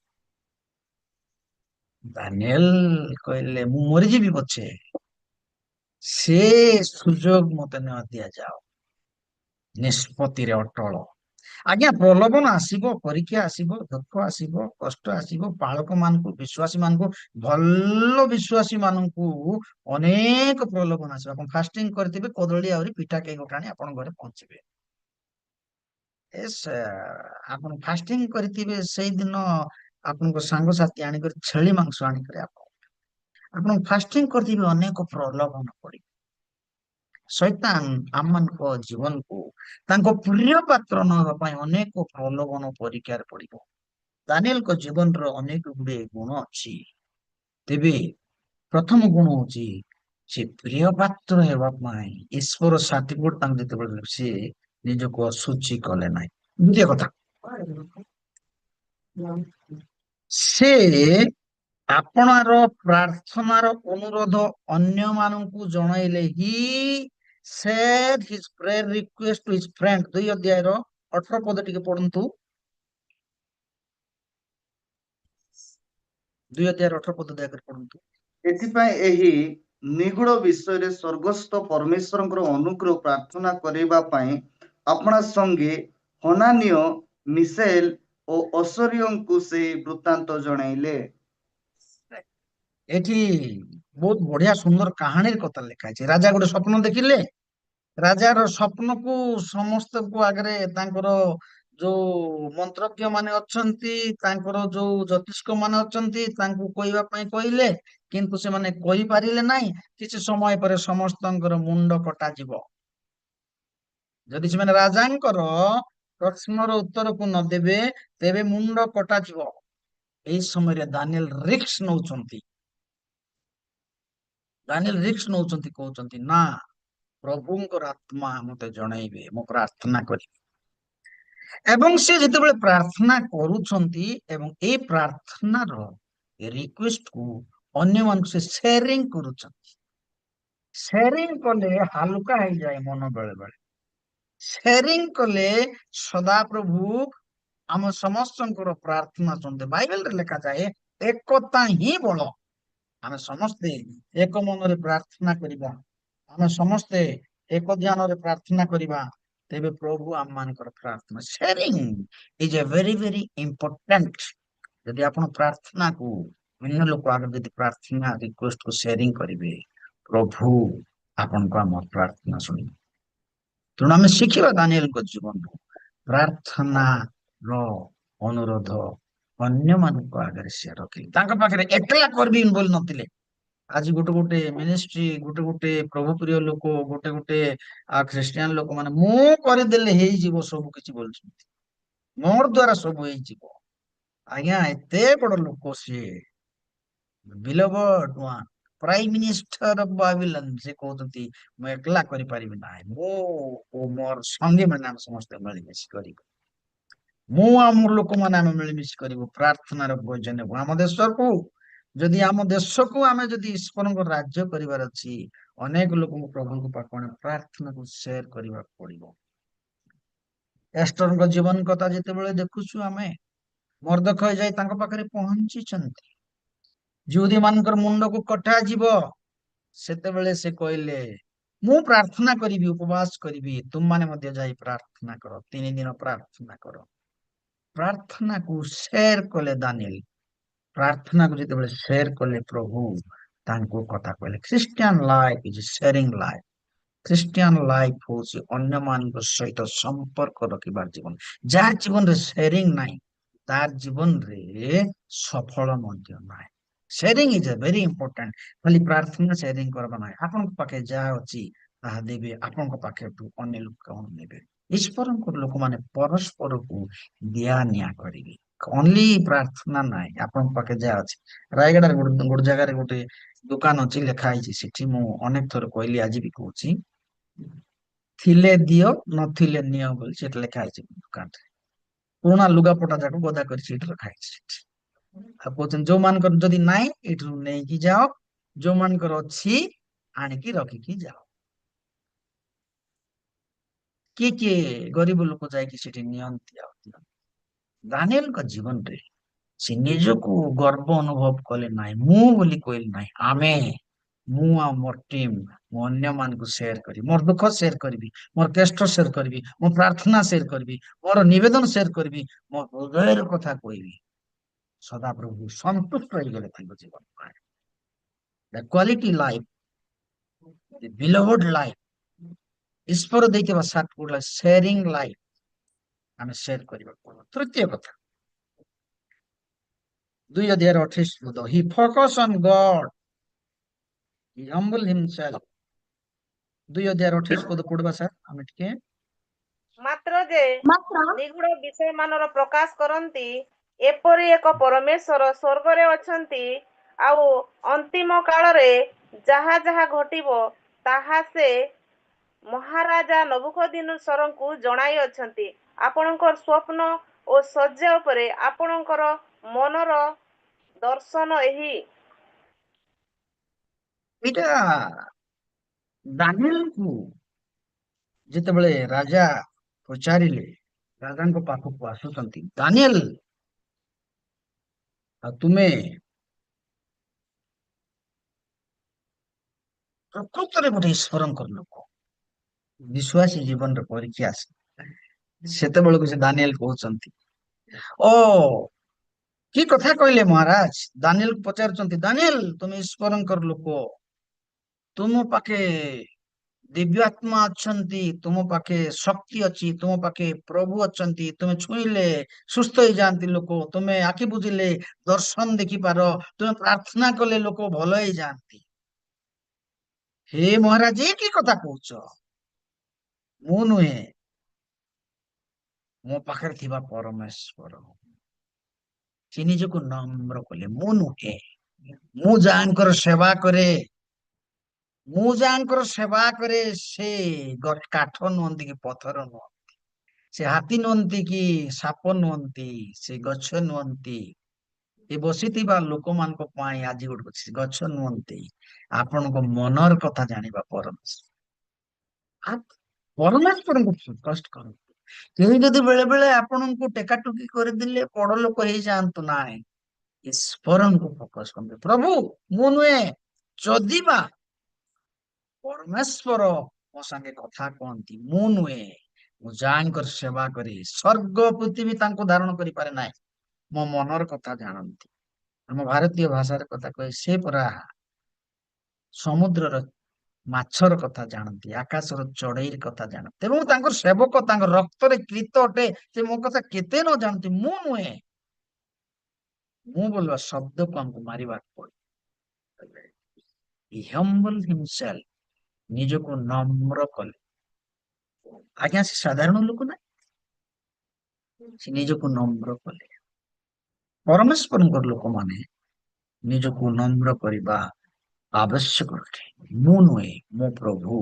ଦାନିଏଲ କହିଲେ ମୁଁ ମରିଯିବି ପଛେ, ସେ ସୁଯୋଗ ମତେ ନ ଦିଆଯାଉ। ନିଷ୍ପତ୍ତିରେ ଅଟଳ। ଆଜ୍ଞା ପ୍ରଲୋଭନ ଆସିବ, ପରୀକ୍ଷା ଆସିବ, ଦୁଃଖ ଆସିବ, କଷ୍ଟ ଆସିବ, ପାଳକ ମାନଙ୍କୁ, ବିଶ୍ୱାସୀ ମାନଙ୍କୁ, ଭଲ ବିଶ୍ୱାସୀ ମାନଙ୍କୁ ଅନେକ ପ୍ରଲୋଭନ ଆସିବ। ଆପଣ ଫାଷ୍ଟିଂ କରିଥିବେ, କଦଳୀ ଆହୁରି ପିଠା କେକ୍ ଗୋଟେ ଆଣି ଆପଣଙ୍କ ଘରେ ପହଞ୍ଚିବେ। ଆପଣ ଫାଷ୍ଟିଂ କରିଥିବେ, ସେଇଦିନ ଆପଣଙ୍କ ସାଙ୍ଗସାଥି ଆଣିକରି ଛେଳି ମାଂସ ଆଣିକରି ଆପଣ ଫାଷ୍ଟିଂ କରିଥିବେ, ଅନେକ ପ୍ରଲୋଭନ ପଡିବ। ଶୈତାନ ଆମମାନଙ୍କ ଜୀବନକୁ ତାଙ୍କ ପ୍ରିୟ ପାତ୍ର ନ ହେବା ପାଇଁ ଅନେକ ପ୍ରଲୋଭନ ପରୀକ୍ଷାରେ ପଡିବ। ଦାନିଏଲଙ୍କ ଜୀବନର ଅନେକ ଗୁଡ଼ିଏ ଗୁଣ ଅଛି। ତେବେ ପ୍ରଥମ ଗୁଣ ହଉଛି ସେ ପ୍ରିୟ ପାତ୍ର ହେବା ପାଇଁ ଈଶ୍ୱର ସାର୍ଟିଫିକେଟ ତାଙ୍କୁ ଯେତେବେଳେ ସେ ନିଜକୁ ଅଶୁଚି କଲେ ନାହିଁ। ଦ୍ୱିତୀୟ କଥା, ସେ ଆପଣାର ପ୍ରାର୍ଥନାର ଅନୁରୋଧ ଅନ୍ୟମାନଙ୍କୁ ଜଣାଇଲେ ହି said his prayer request to his friend 2 ଅଧ୍ୟାୟର 18 ପଦ ଟିକେ ପଢନ୍ତୁ 2 ଅଧ୍ୟାୟର 18 ପଦ ଦୟାକରି ପଢନ୍ତୁ ଏଥିପାଇଁ ଏହି ନିଗୁଡ ବିଷୟରେ ସ୍ୱର୍ଗସ୍ଥ ପରମେଶ୍ୱରଙ୍କର ଅନୁଗ୍ରହ ପ୍ରାର୍ଥନା କରିବା ପାଇଁ ଆପଣା ସଙ୍ଗେ ହନାନୀୟ ମିସେଲ ଓ ଅସରିୟଙ୍କୁ ସେ ବୃତ୍ତାନ୍ତ ଜଣାଇଲେ। ଏଠି ବହୁତ ବଢିଆ ସୁନ୍ଦର କାହାଣୀର କଥା ଲେଖା ହେଇଛି ରାଜା ଗୋଟେ ସ୍ୱପ୍ନ ଦେଖିଲେ ରାଜାର ସ୍ୱପ୍ନକୁ ସମସ୍ତଙ୍କୁ ଆଗରେ ତାଙ୍କର ଯୋଉ ମନ୍ତ୍ରଜ୍ଞ ମାନେ ଅଛନ୍ତି ତାଙ୍କର ଯୋଉ ଜ୍ୟୋତିଷ୍କ ମାନେ ଅଛନ୍ତି ତାଙ୍କୁ କହିବା ପାଇଁ କହିଲେ କିନ୍ତୁ ସେମାନେ କହିପାରିଲେ ନାହିଁ କିଛି ସମୟ ପରେ ସମସ୍ତଙ୍କର ମୁଣ୍ଡ କଟାଯିବ ଯଦି ସେମାନେ ରାଜାଙ୍କର ପ୍ରଶ୍ନର ଉତ୍ତରକୁ ନ ଦେବେ ତେବେ ମୁଣ୍ଡ କଟାଯିବ ଏହି ସମୟରେ ଦାନିଏଲ ରିକ୍ସ ନଉଛନ୍ତି କହୁଛନ୍ତି ନା ପ୍ରଭୁଙ୍କର ଆତ୍ମା ମତେ ଜଣେଇବେ ମୁଁ ପ୍ରାର୍ଥନା କରିବି ଏବଂ ସେ ଯେତେବେଳେ ପ୍ରାର୍ଥନା କରୁଛନ୍ତି ଏବଂ ଏଇ ପ୍ରାର୍ଥନାର ରିକ୍ୱେଷ୍ଟକୁ ଅନ୍ୟମାନଙ୍କୁ ସେ ସେୟାରିଂ କରୁଛନ୍ତି ସେୟାରିଂ କଲେ ହାଲୁକା ହେଇଯାଏ ମନ ବେଳେ ବେଳେ ସେୟାରିଂ କଲେ ସଦାପ୍ରଭୁ ଆମ ସମସ୍ତଙ୍କର ପ୍ରାର୍ଥନା ଶୁଣନ୍ତି ବାଇବେଲରେ ଲେଖାଯାଏ ଏକତା ହିଁ ବଳ ଆମେ ସମସ୍ତେ ଏକ ମନରେ ପ୍ରାର୍ଥନା କରିବା ଆମେ ସମସ୍ତେ ଏକ ଧ୍ୟାନରେ ପ୍ରାର୍ଥନା କରିବା ତେବେ ପ୍ରଭୁ ଆମମାନଙ୍କର ପ୍ରାର୍ଥନା sharing is a very very important ଯଦି ଆପଣ ପ୍ରାର୍ଥନାକୁ ଅନ୍ୟ ଲୋକ ଆଗରେ ଯଦି ପ୍ରାର୍ଥନା ରିକ୍ୱେଷ୍ଟକୁ ସେୟାରିଂ କରିବେ ପ୍ରଭୁ ଆପଣଙ୍କୁ ଆମ ପ୍ରାର୍ଥନା ଶୁଣିବେ ତେଣୁ ଆମେ ଶିଖିବା ଦାନିଏଲଙ୍କ ଜୀବନରୁ ପ୍ରାର୍ଥନାର ଅନୁରୋଧ ଅନ୍ୟମାନଙ୍କ ଆଗରେ ସେ ରଖିଲେ ତାଙ୍କ ପାଖରେ ଏକଲା କରିବି ବୋଲି ନଥିଲେ ଆଜି ଗୋଟେ ମିନିଷ୍ଟ୍ରି ଗୋଟେ ପ୍ରଭୁ ପ୍ରିୟ ଲୋକ ଗୋଟେ ଖ୍ରୀଷ୍ଟିଆନ ଲୋକମାନେ ମୁଁ କରିଦେଲେ ହେଇଯିବ ସବୁ କିଛି ବୋଲୁଛନ୍ତି ମୋର ଦ୍ଵାରା ସବୁ ହେଇଯିବ ଆଜ୍ଞା ଏତେ ବଡ ଲୋକ ସିଏ ବିଲଭଡ ୱାନ୍ ପ୍ରାଇମ ମିନିଷ୍ଟର ଅଫ ବାବିଲନ ସେ କହୁଛନ୍ତି ମୁଁ ଏକଲା କରିପାରିବି ନାହିଁ ମୁଁ ଓ ମୋର ସଙ୍ଗୀ ମାନେ ଆମେ ସମସ୍ତେ ମିଳିମିଶି କରିବୁ ମୁଁ ଆମ ଲୋକମାନେ ଆମେ ମିଳିମିଶି କରିବୁ ପ୍ରାର୍ଥନାର ବୋଝ ନେବୁ ଆମ ଦେଶକୁ ଯଦି ଆମ ଦେଶକୁ ଆମେ ଯଦି ଈଶ୍ୱରଙ୍କ ରାଜ୍ୟ କରିବାର ଅଛି ଅନେକ ଲୋକଙ୍କୁ ପ୍ରଭୁଙ୍କ ପାଖକୁ ଆଣି ପ୍ରାର୍ଥନାକୁ ସେୟାର କରିବାକୁ ପଡିବ ଏଷ୍ଟରଙ୍କ ଜୀବନ କଥା ଯେତେବେଳେ ଦେଖୁଛୁ ଆମେ ମର୍ଦ୍ଦଖୟ ଯାଇ ତାଙ୍କ ପାଖରେ ପହଞ୍ଚିଛନ୍ତି ଯୁହୁଦୀ ମାନଙ୍କର ମୁଣ୍ଡକୁ କଟାଯିବ ସେତେବେଳେ ସେ କହିଲେ ମୁଁ ପ୍ରାର୍ଥନା କରିବି ଉପବାସ କରିବି ତୁମମାନେ ମଧ୍ୟ ଯାଇ ପ୍ରାର୍ଥନା କର 3 ଦିନ ପ୍ରାର୍ଥନା କର ପ୍ରାର୍ଥନାକୁ ସେୟାର କଲେ ଦାନିଏଲ ପ୍ରାର୍ଥନାକୁ ଯେତେବେଳେ ସେୟାର କଲେ ପ୍ରଭୁ ତାଙ୍କୁ କଥା କହିଲେ Christian life is sharing life Christian life ହଉଛି ଅନ୍ୟମାନଙ୍କ ସହିତ ସମ୍ପର୍କ ରଖିବାର ଜୀବନ ଯାହାର ଜୀବନରେ ସେୟାରିଂ ନାହିଁ ତାର ଜୀବନରେ ସଫଳ ମଧ୍ୟ ନାହିଁ sharing is a very important ଖାଲି ପ୍ରାର୍ଥନା ସେୟାରିଂ କରିବା ନାହିଁ ଆପଣଙ୍କ ପାଖେ ଯାହା ଅଛି ତାହା ଦେବେ ଆପଣଙ୍କ ପାଖରୁ ଅନ୍ୟ ଲୋକ ନେବେ ଈଶ୍ୱରଙ୍କର ଲୋକମାନେ ପରସ୍ପରକୁ ଦିଆ ନିଆ କରିବେ ଓନ୍ଲି ପ୍ରାର୍ଥନା ନାହିଁ ଆପଣଙ୍କ ପାଖେ ଯାହା ଅଛି ରାୟଗଡାରେ ଗୋଟେ ଜାଗାରେ ଗୋଟେ ଦୋକାନ ଅଛି ଲେଖା ହେଇଛି ସେଠି ମୁଁ ଅନେକ ଥର କହିଲି ଆଜି ବି କହୁଛି ଥିଲେ ଦିଅ ନଥିଲେ ନିଅ ବୋଲି ସେଟା ଲେଖା ହେଇଛି ଦୋକାନରେ ପୁରୁଣା ଲୁଗାପଟା ଯାକ ଗଦା କରି ସେଠି ରଖା ହେଇଛି ସେଠି ଆଉ କହୁଛନ୍ତି ଯୋଉମାନଙ୍କର ଯଦି ନାହିଁ ଏଇଠୁ ନେଇକି ଯାଅ ଯୋଉମାନଙ୍କର ଅଛି ଆଣିକି ରଖିକି ଯାଅ କିଏ ଗରିବ ଲୋକ ଯାଇକି ସେଠି ନିଅନ୍ତି ଆଉ ଦିଅନ୍ତି ଦାନିଏଲଙ୍କ ଜୀବନରେ ସେ ନିଜକୁ ଗର୍ବ ଅନୁଭବ କଲେ ନାହିଁ ମୁଁ ବୋଲି କହିଲେ ନାହିଁ ଆମେ ମୁଁ ଆଉ ମୋର ଟିମ୍ ମୁଁ ଅନ୍ୟମାନଙ୍କୁ ସେୟାର କରିବି ମୋର ଦୁଃଖ ସେୟାର କରିବି ମୋର କଷ୍ଟ ସେୟାର କରିବି ମୋ ପ୍ରାର୍ଥନା ସେୟାର କରିବି ମୋର ନିବେଦନ ସେୟାର କରିବି ମୋ ହୃଦୟର କଥା କହିବି ସଦାପ୍ରଭୁ ସନ୍ତୁଷ୍ଟ ହେଇଗଲେ ତାଙ୍କ ଜୀବନ ପାଇଁ ଦ କ୍ୱାଲିଟି ଲାଇଫ ଦ ବିଲଭଡ ଲାଇଫ ଈଶ୍ୱର ଦେଇଥିବା ସାତ ଗୁଡା ସେୟାରିଂ ଲାଇଫ ଆମେ ସେୟାର କରିବାକୁ ପଡିବ ତୃତୀୟ କଥା 2 ଅଧ୍ୟାୟର 28 ପଦ ହି focus on Garh Hi Humble himself 2 ଅଧ୍ୟାୟର 28 ପଦ ପଢିବା ସାର୍ ଆମେ ଟିକେ ମାତ୍ର ଯେ ନିଗୁଡ ବିଷୟମାନର ପ୍ରକାଶ କରନ୍ତି ଏପରି ଏକ ପରମେଶ୍ୱର ସ୍ୱର୍ଗରେ ଅଛନ୍ତି ଆଉ ଅନ୍ତିମ କାଳରେ ଯାହା ଯାହା ଘଟିବ ତାହା ସେ ମହାରାଜା ନବୁକଦିନସରଙ୍କୁ ଜଣାଇଅଛନ୍ତି ଆପଣଙ୍କର ସ୍ୱପ୍ନ ଓ ଶଯ୍ୟା ଉପରେ ଆପଣଙ୍କର ମନର ଦର୍ଶନ ଏହି ଏଇଟା ଦାନିଏଲକୁ ଯେତେବେଳେ ରାଜା ପଚାରିଲେ, ରାଜାଙ୍କ ପାଖକୁ ଆସୁଛନ୍ତି, ଦାନିଏଲ ଆଉ ତୁମେ ପ୍ରକୃତରେ ଗୋଟେ ଈଶ୍ୱରଙ୍କର ଲୋକ, ବିଶ୍ୱାସୀ ଜୀବନରେ ପରୀକ୍ଷା ଆସେ। ସେତେବେଳକୁ ସେ ଦାନିଏଲ କହୁଛନ୍ତି, ଓ କି କଥା କହିଲେ ମହାରାଜ? ଦାନିଏଲକୁ ପଚାରୁଛନ୍ତି, ଦାନିଏଲ ତୁମେ ଈଶ୍ୱରଙ୍କର ଲୋକ, ତୁମ ପାଖେ ଦିବ୍ୟ ଆତ୍ମା ଅଛନ୍ତି, ତୁମ ପାଖେ ଶକ୍ତି ଅଛି, ତୁମ ପାଖେ ପ୍ରଭୁ ଅଛନ୍ତି, ତୁମେ ଛୁଇଁଲେ ସୁସ୍ଥ ହେଇଯାଆନ୍ତି ଲୋକ, ତୁମେ ଆଖି ବୁଜିଲେ ଦର୍ଶନ ଦେଖିପାର, ତୁମେ ପ୍ରାର୍ଥନା କଲେ ଲୋକ ଭଲ ହେଇଯାଆନ୍ତି। ହେ ମହାରାଜ, ଏ କି କଥା କହୁଛ? ମୁଁ ନୁହେଁ, ମୋ ପାଖରେ ଥିବା ପରମେଶ୍ୱର। ସେ ନିଜକୁ ନମ୍ର କଲେ, ମୁଁ ନୁହେଁ, ମୁଁ ଯାହାଙ୍କର ସେବା କରେ, ମୁଁ ଯାହାଙ୍କର ସେବା କରେ ସେ କାଠ ନୁହନ୍ତି କି ପଥର ନୁହନ୍ତି, ସେ ହାତୀ ନୁହନ୍ତି କି ସାପ ନୁହନ୍ତି, ସେ ଗଛ ନୁହନ୍ତି, ଏ ବସିଥିବା ଲୋକମାନଙ୍କ ପାଇଁ ଆଜି ଗୋଟେ ଗଛ ନୁହନ୍ତି, ଆପଣଙ୍କ ମନର କଥା ଜାଣିବା ପରମେଶ୍ୱର। ପରମେଶ୍ୱରଙ୍କୁ ଫୋକସ୍ କରନ୍ତୁ। କେହି ଯଦି ବେଳେ ବେଳେ ଆପଣଙ୍କୁ ଟେକାଟୁକି କରିଦେଲେ ବଡ ଲୋକ ହେଇଯାଆନ୍ତୁ ନାହିଁ, ଈଶ୍ୱରଙ୍କୁ ଫୋକସ୍ କରନ୍ତୁ। ପ୍ରଭୁ ମୁଁ ନୁହେଁ, ଯଦି ବା ପରମେଶ୍ୱର ମୋ ସାଙ୍ଗେ କଥା କହନ୍ତି, ମୁଁ ନୁହେଁ, ମୁଁ ଯାହାଙ୍କର ସେବା କରି ସ୍ୱର୍ଗ ପୃଥିବୀ ତାଙ୍କୁ ଧାରଣ କରିପାରେ ନାହିଁ, ମୋ ମନର କଥା ଜାଣନ୍ତି। ଆମ ଭାରତୀୟ ଭାଷାର କଥା କହେ, ସେ ପରା ସମୁଦ୍ରର ମାଛର କଥା ଜାଣନ୍ତି, ଆକାଶର ଚଢେଇର କଥା ଜାଣନ୍ତି, ଏବଂ ତାଙ୍କର ସେବକ ତାଙ୍କ ରକ୍ତରେ କ୍ରୀତ ଅଟେ, ସେ ମୋ କଥା କେତେ ନ ଜାଣନ୍ତି। ମୁଁ ନୁହେଁ, ମୁଁ ବୋଲିବା ଶବ୍ଦକୁ ଆମକୁ ମାରିବାକୁ ପଡେ। He humbled himself, ନିଜକୁ ନମ୍ର କଲେ। ଆଜ୍ଞା ସେ ସାଧାରଣ ଲୋକ ନା, ସେ ନିଜକୁ ନମ୍ର କଲେ। ପରମେଶ୍ୱରଙ୍କର ଲୋକମାନେ ନିଜକୁ ନମ୍ର କରିବା ଆବଶ୍ୟକ ଅଟେ। ମୁଁ ନୁହେଁ, ମୋ ପ୍ରଭୁ।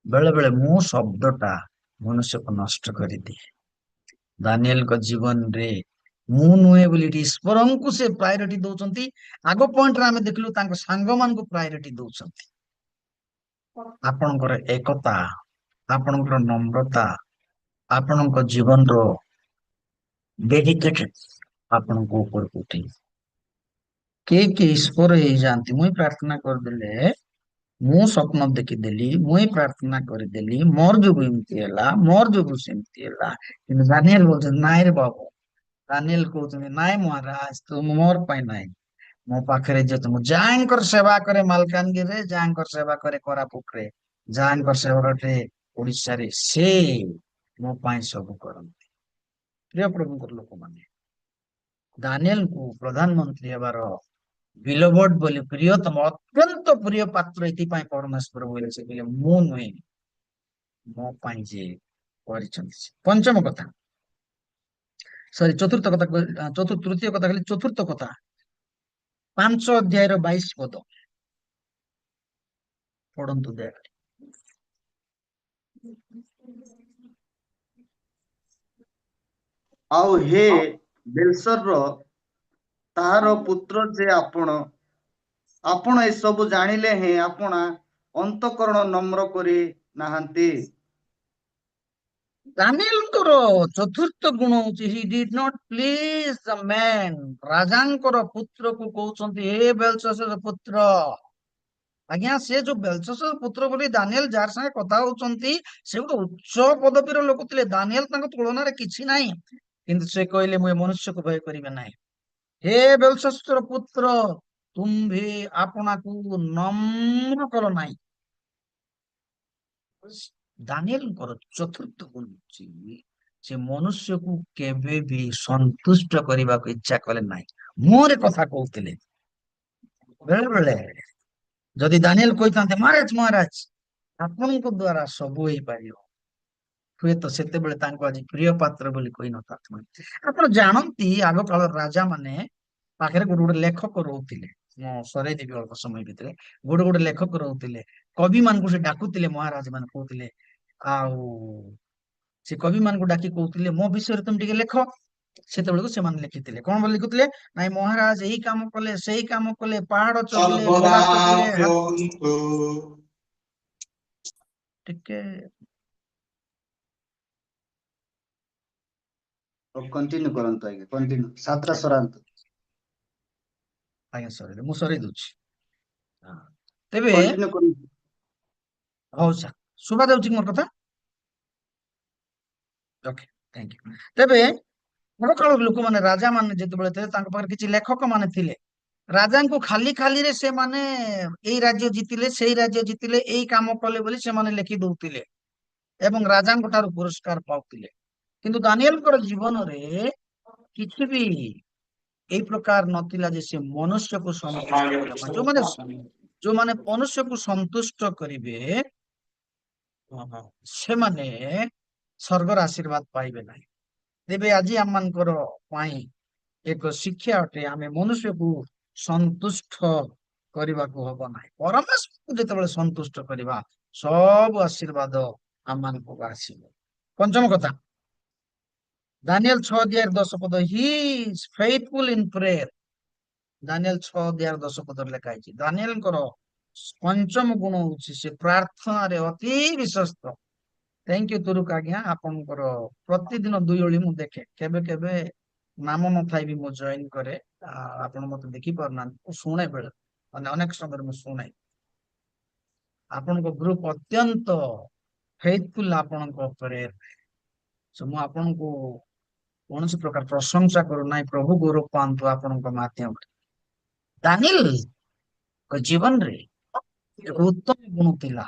ବେଳେ ବେଳେ ମୁଁ ଶବ୍ଦଟା ମନୁଷ୍ୟକୁ ନଷ୍ଟ କରିଦିଏ। ଦାନିଏଲଙ୍କ ଜୀବନରେ ମୁଁ ନୁହେଁ ବୋଲି ଈଶ୍ୱରଙ୍କୁ ସେ ପ୍ରାୟୋରିଟି ଦଉଛନ୍ତି। ଆଗ ପଏଣ୍ଟରେ ଆମେ ଦେଖିଲୁ ତାଙ୍କ ସାଙ୍ଗମାନଙ୍କୁ ପ୍ରାୟୋରିଟି ଦଉଛନ୍ତି। ଆପଣଙ୍କର ଏକତା, ଆପଣଙ୍କର ନମ୍ରତା, ଆପଣଙ୍କ ଜୀବନର ଡେଡିକେଟେଡ ଆପଣଙ୍କ ଉପରକୁ ଉଠେ। କିଏ କିଏ ଈଶ୍ୱର ହେଇଯାଆନ୍ତି, ମୁଇଁ ପ୍ରାର୍ଥନା କରିଦେଲେ, ମୁଁ ସ୍ୱପ୍ନ ଦେଖିଦେଲି, ମୁଇଁ ପ୍ରାର୍ଥନା କରିଦେଲି, ମୋର ଯୋଗୁ ଏମିତି ହେଲା, ମୋର ଯୋଗୁ ସେମିତି ହେଲା। କିନ୍ତୁ ଦାନିଏଲ କହୁଛନ୍ତି ନାଇଁ ରେ ବାବୁ, ଦାନିଏଲ କହୁଛନ୍ତି ନାଇଁ ମହାରାଜ, ତୁ ମୋର ପାଇଁ ନାହିଁ, ମୋ ପାଖରେ ଯେହେତୁ ମୁଁ ଯାହାଙ୍କର ସେବା କରେ ମାଲକାନଗିରିରେ, ଯାହାଙ୍କର ସେବା କରେ କୋରାପୁଟରେ, ଯାହାଙ୍କର ସେବା କରେ ଓଡିଶାରେ, ସେ ମୋ ପାଇଁ ସବୁ କରନ୍ତି। ପ୍ରିୟ ପ୍ରଭୁଙ୍କର ଲୋକମାନେ, ଦାନିଏଲଙ୍କୁ ପ୍ରଧାନମନ୍ତ୍ରୀ ହେବାର ବିଲବଡ ବୋଲି ପ୍ରିୟତମ ଅତ୍ୟନ୍ତ ପ୍ରିୟ ପାତ୍ର ଏଥିପାଇଁ ପରମେଶ୍ୱର ବୋଇଲେ ସେ କହିଲେ ମୁଁ ନୁହେଁ, ମୋ ପାଇଁ ଯେ କରିଛନ୍ତି। ପଞ୍ଚମ କଥା, ସରି ଚତୁର୍ଥ କଥା, ତୃତୀୟ କଥା କହିଲେ, ଚତୁର୍ଥ କଥା 5 ଅଧ୍ୟାୟର 22 ପଦ ପଢନ୍ତୁ ଦୟାକରି। ଆଉ ହେ ବେଲସର ତାହାର ପୁତ୍ର ଯେ ଆପଣ ଏସବୁ ଜାଣିଲେ ହେଁ ଆପଣ ଅନ୍ତଃକରଣ ନମ୍ର କରି ନାହାନ୍ତି। ଦାନିଏଲଙ୍କର ଚତୁର୍ଥ ଗୁଣ ହଉଛି he did not please the man. ରାଜାଙ୍କର ପୁତ୍ରକୁ କହୁଛନ୍ତି ହେ ବେଲଶାସ୍ସର ପୁତ୍ର। ଆଜ୍ଞା ସେ ଯୋଉ ବେଲଶାସ୍ସର ପୁତ୍ର ବୋଲି ଦାନିଏଲ ଯାହାର ସାଙ୍ଗେ କଥା ହଉଛନ୍ତି, ସେ ଗୋଟେ ଉଚ୍ଚ ପଦବୀର ଲୋକ ଥିଲେ। ଦାନିଏଲ ତାଙ୍କ ତୁଳନାରେ କିଛି ନାହିଁ, କିନ୍ତୁ ସେ କହିଲେ ମୁଁ ଏ ମନୁଷ୍ୟକୁ ଭୟ କରିବେ ନାହିଁ। ହେ ବେଲଶାସ୍ସର ପୁତ୍ର, ତୁମ୍ଭେ ଆପଣାକୁ ନମ୍ର କର ନାହିଁ। ଦାନିଏଲଙ୍କର ଚତୁର୍ଥ ଗୁଣ ହଉଛି ସେ ମନୁଷ୍ୟକୁ କେବେ ବି ସନ୍ତୁଷ୍ଟ କରିବାକୁ ଇଚ୍ଛା କଲେ ନାହିଁ, ମୁହଁରେ କଥା କହୁଥିଲେ। ବେଳେ ବେଳେ ଯଦି ଦାନିଏଲ କହିଥାନ୍ତେ ମହାରାଜ ମହାରାଜ ଆପଣଙ୍କ ଦ୍ଵାରା ସବୁ ହେଇପାରିବ, ହୁଏତ ସେତେବେଳେ ତାଙ୍କୁ ଆଜି ପ୍ରିୟ ପାତ୍ର ବୋଲି କହିନଥାନ୍ତି। ଆପଣ ଜାଣନ୍ତି ଆଗ କାଳର ରାଜା ମାନେ ପାଖରେ ଗୋଟେ ଗୋଟେ ଲେଖକ ରହୁଥିଲେ। ମୁଁ ସରେଇଦେବି ଅଳ୍ପ ସମୟ ଭିତରେ। ଗୋଟେ ଗୋଟେ ଲେଖକ ରହୁଥିଲେ, କବି ମାନଙ୍କୁ ସେ ଡାକୁଥିଲେ, ମହାରାଜ ମାନେ କହୁଥିଲେ, ଆଉ ସେ କବି ମାନଙ୍କୁ ଡାକି କହୁଥିଲେ ମୋ ବିଷୟରେ ତମେ ଟିକେ ଲେଖ। ସେତେବେଳକୁ ସେମାନେ ଲେଖିଥିଲେ କଣ ବୋଲି ଲେଖୁଥିଲେ ନାଇଁ ମହାରାଜ ଏଇ କାମ କଲେ ସେଇ କାମ କଲେ ପାହାଡ ଚଢିଲେ ସର୍ବଦା ଘୋଡା ଚଢିଲେ କୁହନ୍ତୁ। ଟିକେ କଣ୍ଟିନ୍ୟୁ କରନ୍ତୁ ଆଜ୍ଞା, କଣ୍ଟିନ୍ୟୁ 7ଟା ସରାନ୍ତୁ। ଆଜ୍ଞା ସରି ମୁଁ ସରେଇ ଦଉଛି। ହଁ। ତେବେ କଣ୍ଟିନ୍ୟୁ କରନ୍ତୁ। ହଉ ସାର୍ ଶୁଭା ଯାଉଛି କି ମୋର କଥା? Okay thank you. ତେବେ ପୁରକାଳର ଲୋକମାନେ ରାଜା ମାନେ ଯେତେବେଳେ ଥିଲେ ତାଙ୍କ ପାଖରେ କିଛି ଲେଖକ ମାନେ ଥିଲେ। ରାଜାଙ୍କୁ ଖାଲି ଖାଲିରେ ସେମାନେ ଏଇ ରାଜ୍ୟ ଜିତିଲେ ସେଇ ରାଜ୍ୟ ଜିତିଲେ ଏଇ କାମ କଲେ ବୋଲି ସେମାନେ ଲେଖି ଦଉଥିଲେ ଏବଂ ରାଜାଙ୍କ ଠାରୁ ପୁରସ୍କାର ପାଉଥିଲେ। କିନ୍ତୁ ଦାନିଏଲଙ୍କର ଜୀବନରେ କିଛି ବି ଏଇ ପ୍ରକାର ନଥିଲା ଯେ ସେ ମନୁଷ୍ୟକୁ ସନ୍ତୁଷ୍ଟ କରିବା ପାଇଁ। ଯୋଉମାନେ ମନୁଷ୍ୟକୁ ସନ୍ତୁଷ୍ଟ କରିବେ ସେମାନେ ସ୍ୱର୍ଗର ଆଶୀର୍ବାଦ ପାଇବେ ନାହିଁ। ତେବେ ଆଜି ଆମମାନଙ୍କର ପାଇଁ ଏକ ଶିକ୍ଷା ଅଟେ ଆମେ ମନୁଷ୍ୟକୁ ସନ୍ତୁଷ୍ଟ କରିବାକୁ ହବ ନାହିଁ। ପରମେଶ୍ୱରକୁ ଯେତେବେଳେ ସନ୍ତୁଷ୍ଟ କରିବା ସବୁ ଆଶୀର୍ବାଦ ଆମମାନଙ୍କୁ ଆସିବ। ପଞ୍ଚମ କଥା ଦାନିଏଲ 6:10 ହି is faithful in prayer. Daniel 6:10 ଲେଖା ହେଇଛି ଦାନିଏଲଙ୍କର ପଞ୍ଚମ ଗୁଣ ହଉଛି ସେ ପ୍ରାର୍ଥନାରେ ଅତି ବିଶ୍ୱସ୍ତ। ଥ୍ୟାଙ୍କ ୟୁ ତୁରୁକ ଆଜ୍ଞା, ଆପଣଙ୍କର ପ୍ରତିଦିନ 2 ଓଳି ମୁଁ ଦେଖେ, କେବେ କେବେ ନାମ ନଥାଇ ବି ମୁଁ ଜଏନ କରେ। ଆପଣ ମତେ ଦେଖି ପାରୁନାହାନ୍ତି, ମୁଁ ଶୁଣେ ବେଳେ ମାନେ ଅନେକ ସମୟରେ ମୁଁ ଶୁଣେ। ଆପଣଙ୍କ ଗ୍ରୁପ ଅତ୍ୟନ୍ତ ଫେଥଫୁଲ ଆପଣଙ୍କ ଉପରେ। ମୁଁ ଆପଣଙ୍କୁ କୌଣସି ପ୍ରକାର ପ୍ରଶଂସା କରୁନାହିଁ, ପ୍ରଭୁ ଗୌରବ ପାଆନ୍ତୁ ଆପଣଙ୍କ ମାଧ୍ୟମରେ। ଦାନିଏଲ ଜୀବନରେ ଏକ ଉତ୍ତମ ଗୁଣ ଥିଲା।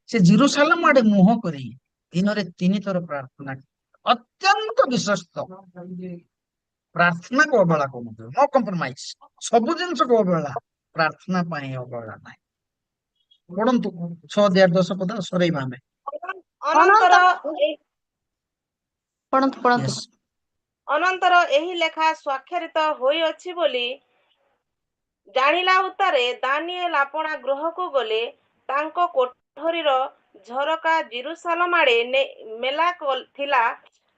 ସେ ଜିରୁସାଲାମ ଆଡେ ମୁହଁ କରି ଦିନରେ 3 ଥର ପ୍ରାର୍ଥନା, ଅତ୍ୟନ୍ତ ବିଶ୍ୱସ୍ତ। ପ୍ରାର୍ଥନାକୁ ଅବହେଳା କରୁନଥିବ, नो କମ୍ପ୍ରମାଇଜ। ସବୁ ଜିନିଷକୁ ଅବହେଳା, ପ୍ରାର୍ଥନା ପାଇଁ ଅବହେଳା ନାହିଁ। ପଢନ୍ତୁ 6:10 ସରେଇବା ଆମେ। ଅନନ୍ତର ପଢନ୍ତୁ। Yes. ଅନନ୍ତର ଏହି ଲେଖା ସ୍ୱାକ୍ଷରିତ ହୋଇଅଛି ବୋଲି ଜାଣିଲା ଉତ୍ତାରେ ଦାନିଏଲ ଆପଣା ଗୃହକୁ ଗଲେ। ତାଙ୍କ କୋଠରୀର ଝରକା ଜିରୁସାଲମ ଆଡେ ମେଲା ଥିଲା।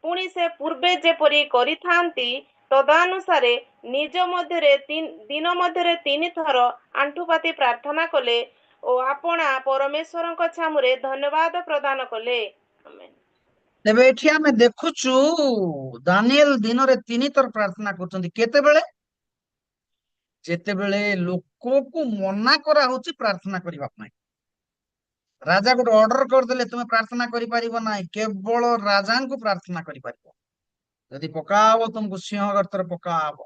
ପୁଣି ସେ ପୂର୍ବେ ଯେପରି କରିଥାନ୍ତି ତଦନୁସାରେ ଦିନ ମଧ୍ୟରେ 3 ଥର ଆଣ୍ଠୁପାତି ପ୍ରାର୍ଥନା କଲେ ଓ ଆପଣା ପରମେଶ୍ୱରଙ୍କ ଛାମୁରେ ଧନ୍ୟବାଦ ପ୍ରଦାନ କଲେ। ଆମେନ୍। ତେବେ ଏଠି ଆମେ ଦେଖୁଛୁ ଦାନିଏଲ ଦିନରେ 3 ଥର ପ୍ରାର୍ଥନା କରୁଛନ୍ତି। କେତେବେଳେ? ଯେତେବେଳେ ଲୋକକୁ ମନା କରାହଉଛି ପ୍ରାର୍ଥନା କରିବା ପାଇଁ। ରାଜା ଗୋଟେ ଅର୍ଡର କରିଦେଲେ ତୁମେ ପ୍ରାର୍ଥନା କରିପାରିବ ନାହିଁ, କେବଳ ରାଜାଙ୍କୁ ପ୍ରାର୍ଥନା କରିପାରିବ। ଯଦି ପକାହବ ତୁମକୁ ସିଂହ ଗର୍ତ୍ତରେ ପକାହବ,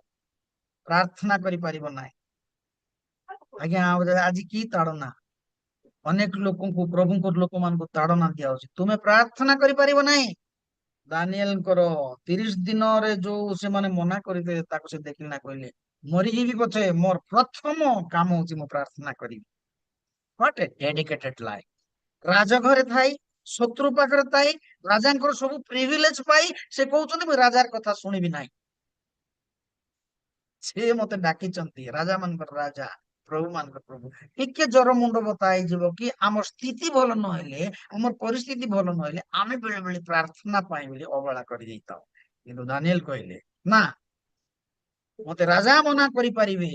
ପ୍ରାର୍ଥନା କରିପାରିବ ନାହିଁ। ଆଜ୍ଞା ଆଜି କି ତାଡନା, ଅନେକ ଲୋକଙ୍କୁ ପ୍ରଭୁଙ୍କ ଲୋକମାନଙ୍କୁ ତାଡନା ଦିଆହଉଛି, ତୁମେ ପ୍ରାର୍ଥନା କରିପାରିବ ନାହିଁ। ଦାନିଏଲଙ୍କର 30 ଦିନରେ ଯୋଉ ସେମାନେ ମନା କରିଥିଲେ ତାକୁ ସେ ଦେଖିନା, କହିଲେ ମରିଯିବି ପଛେ ମୋର ପ୍ରଥମ କାମ ହଉଛି ମୁଁ ପ୍ରାର୍ଥନା କରିବି। What a dedicated life. ରାଜଘରେ ଥାଇ, ଶତ୍ରୁ ପାଖରେ ଥାଇ, ରାଜାଙ୍କର ସବୁ ପ୍ରିଭିଲେଜ ପାଇ ସେ କହୁଛନ୍ତି ମୁଁ ରାଜାର କଥା ଶୁଣିବି ନାହିଁ। ସେ ମତେ ଡାକିଛନ୍ତି ରାଜା ମାନଙ୍କର ରାଜା, ପ୍ରଭୁ ମାନଙ୍କର ପ୍ରଭୁ। ଟିକେ ଜ୍ୱର ମୁଣ୍ଡ ବତା ହେଇଯିବ କି ଆମର ସ୍ଥିତି ଭଲ ନହେଲେ, ଆମର ପରିସ୍ଥିତି ଭଲ ନହେଲେ ଆମେ ବେଳେ ବେଳେ ପ୍ରାର୍ଥନା ପାଇଁ ବୋଲି ଅବହେଳା କରିଦେଇଥାଉ। କିନ୍ତୁ ଦାନିଏଲ କହିଲେ ନା, ମତେ ରାଜା ମନା କରିପାରିବେ,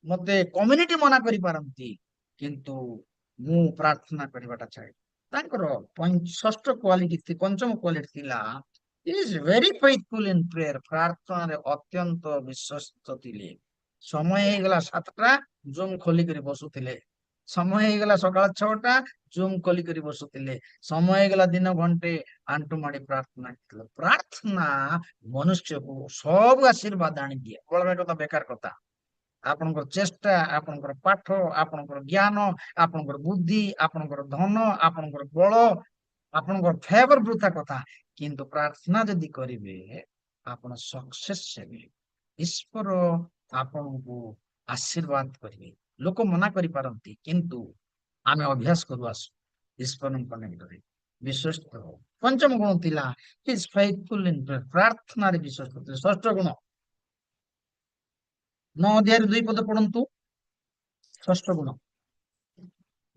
ମତେ କମ୍ୟୁନିଟି ମନା କରିପାରନ୍ତି, କିନ୍ତୁ ମୁଁ ପ୍ରାର୍ଥନା କରିବାଟା ଛାଡେ। ତାଙ୍କର ଷଷ୍ଠ କ୍ୱାଲିଟି, ପଞ୍ଚମ କ୍ୱାଲିଟି ଥିଲା is very faithful in prayer. ପ୍ରାର୍ଥନାରେ ଅତ୍ୟନ୍ତ ବିଶ୍ୱସ୍ତ ଥିଲେ। ସମୟ ହେଇଗଲା 7ଟା, ଜୁମ୍ ଖୋଲିକରି ବସୁଥିଲେ। ସମୟ ହେଇଗଲା ସକାଳ 6ଟା, ଜୁମ୍ ଖୋଲିକରି ବସୁଥିଲେ। ସମୟ ହେଇଗଲା ଦିନ ଘଣ୍ଟେ, ଆଣ୍ଠୁ ମାଡି ପ୍ରାର୍ଥନା କରୁଥିଲେ। ପ୍ରାର୍ଥନା ମନୁଷ୍ୟକୁ ସବୁ ଆଶୀର୍ବାଦ ଆଣିଦିଏ। ବଳବା କଥା ବେକାର କଥା। ଆପଣଙ୍କର ଚେଷ୍ଟା, ଆପଣଙ୍କର ପାଠ, ଆପଣଙ୍କର ଜ୍ଞାନ, ଆପଣଙ୍କର ବୁଦ୍ଧି, ଆପଣଙ୍କର ଧନ, ଆପଣଙ୍କର ବଳ, ଆପଣଙ୍କର ଫେଭର ବୃଥା କଥା, କିନ୍ତୁ ପ୍ରାର୍ଥନା ଯଦି କରିବେ ଆପଣ ସକ୍ସେସ ହେବେ। ଈଶ୍ୱର ଆପଣଙ୍କୁ ଆଶୀର୍ବାଦ କରିବେ। ଲୋକ ମନା କରିପାରନ୍ତି, କିନ୍ତୁ ଆମେ ଅଭ୍ୟାସ କରୁ ଆସୁ ଈଶ୍ୱରଙ୍କ ନିକଟରେ ବିଶ୍ୱସ୍ତ ହଉ। ପଞ୍ଚମ ଗୁଣ ଥିଲା ଇଜ ଫେଥଫୁଲ ଇନ ପ୍ରେୟର, ପ୍ରାର୍ଥନାରେ ବିଶ୍ୱସ୍ତ ଥିଲେ। ଷଷ୍ଠ ଗୁଣ 9:2 ପଢନ୍ତୁ। ଷଷ୍ଠ ଗୁଣ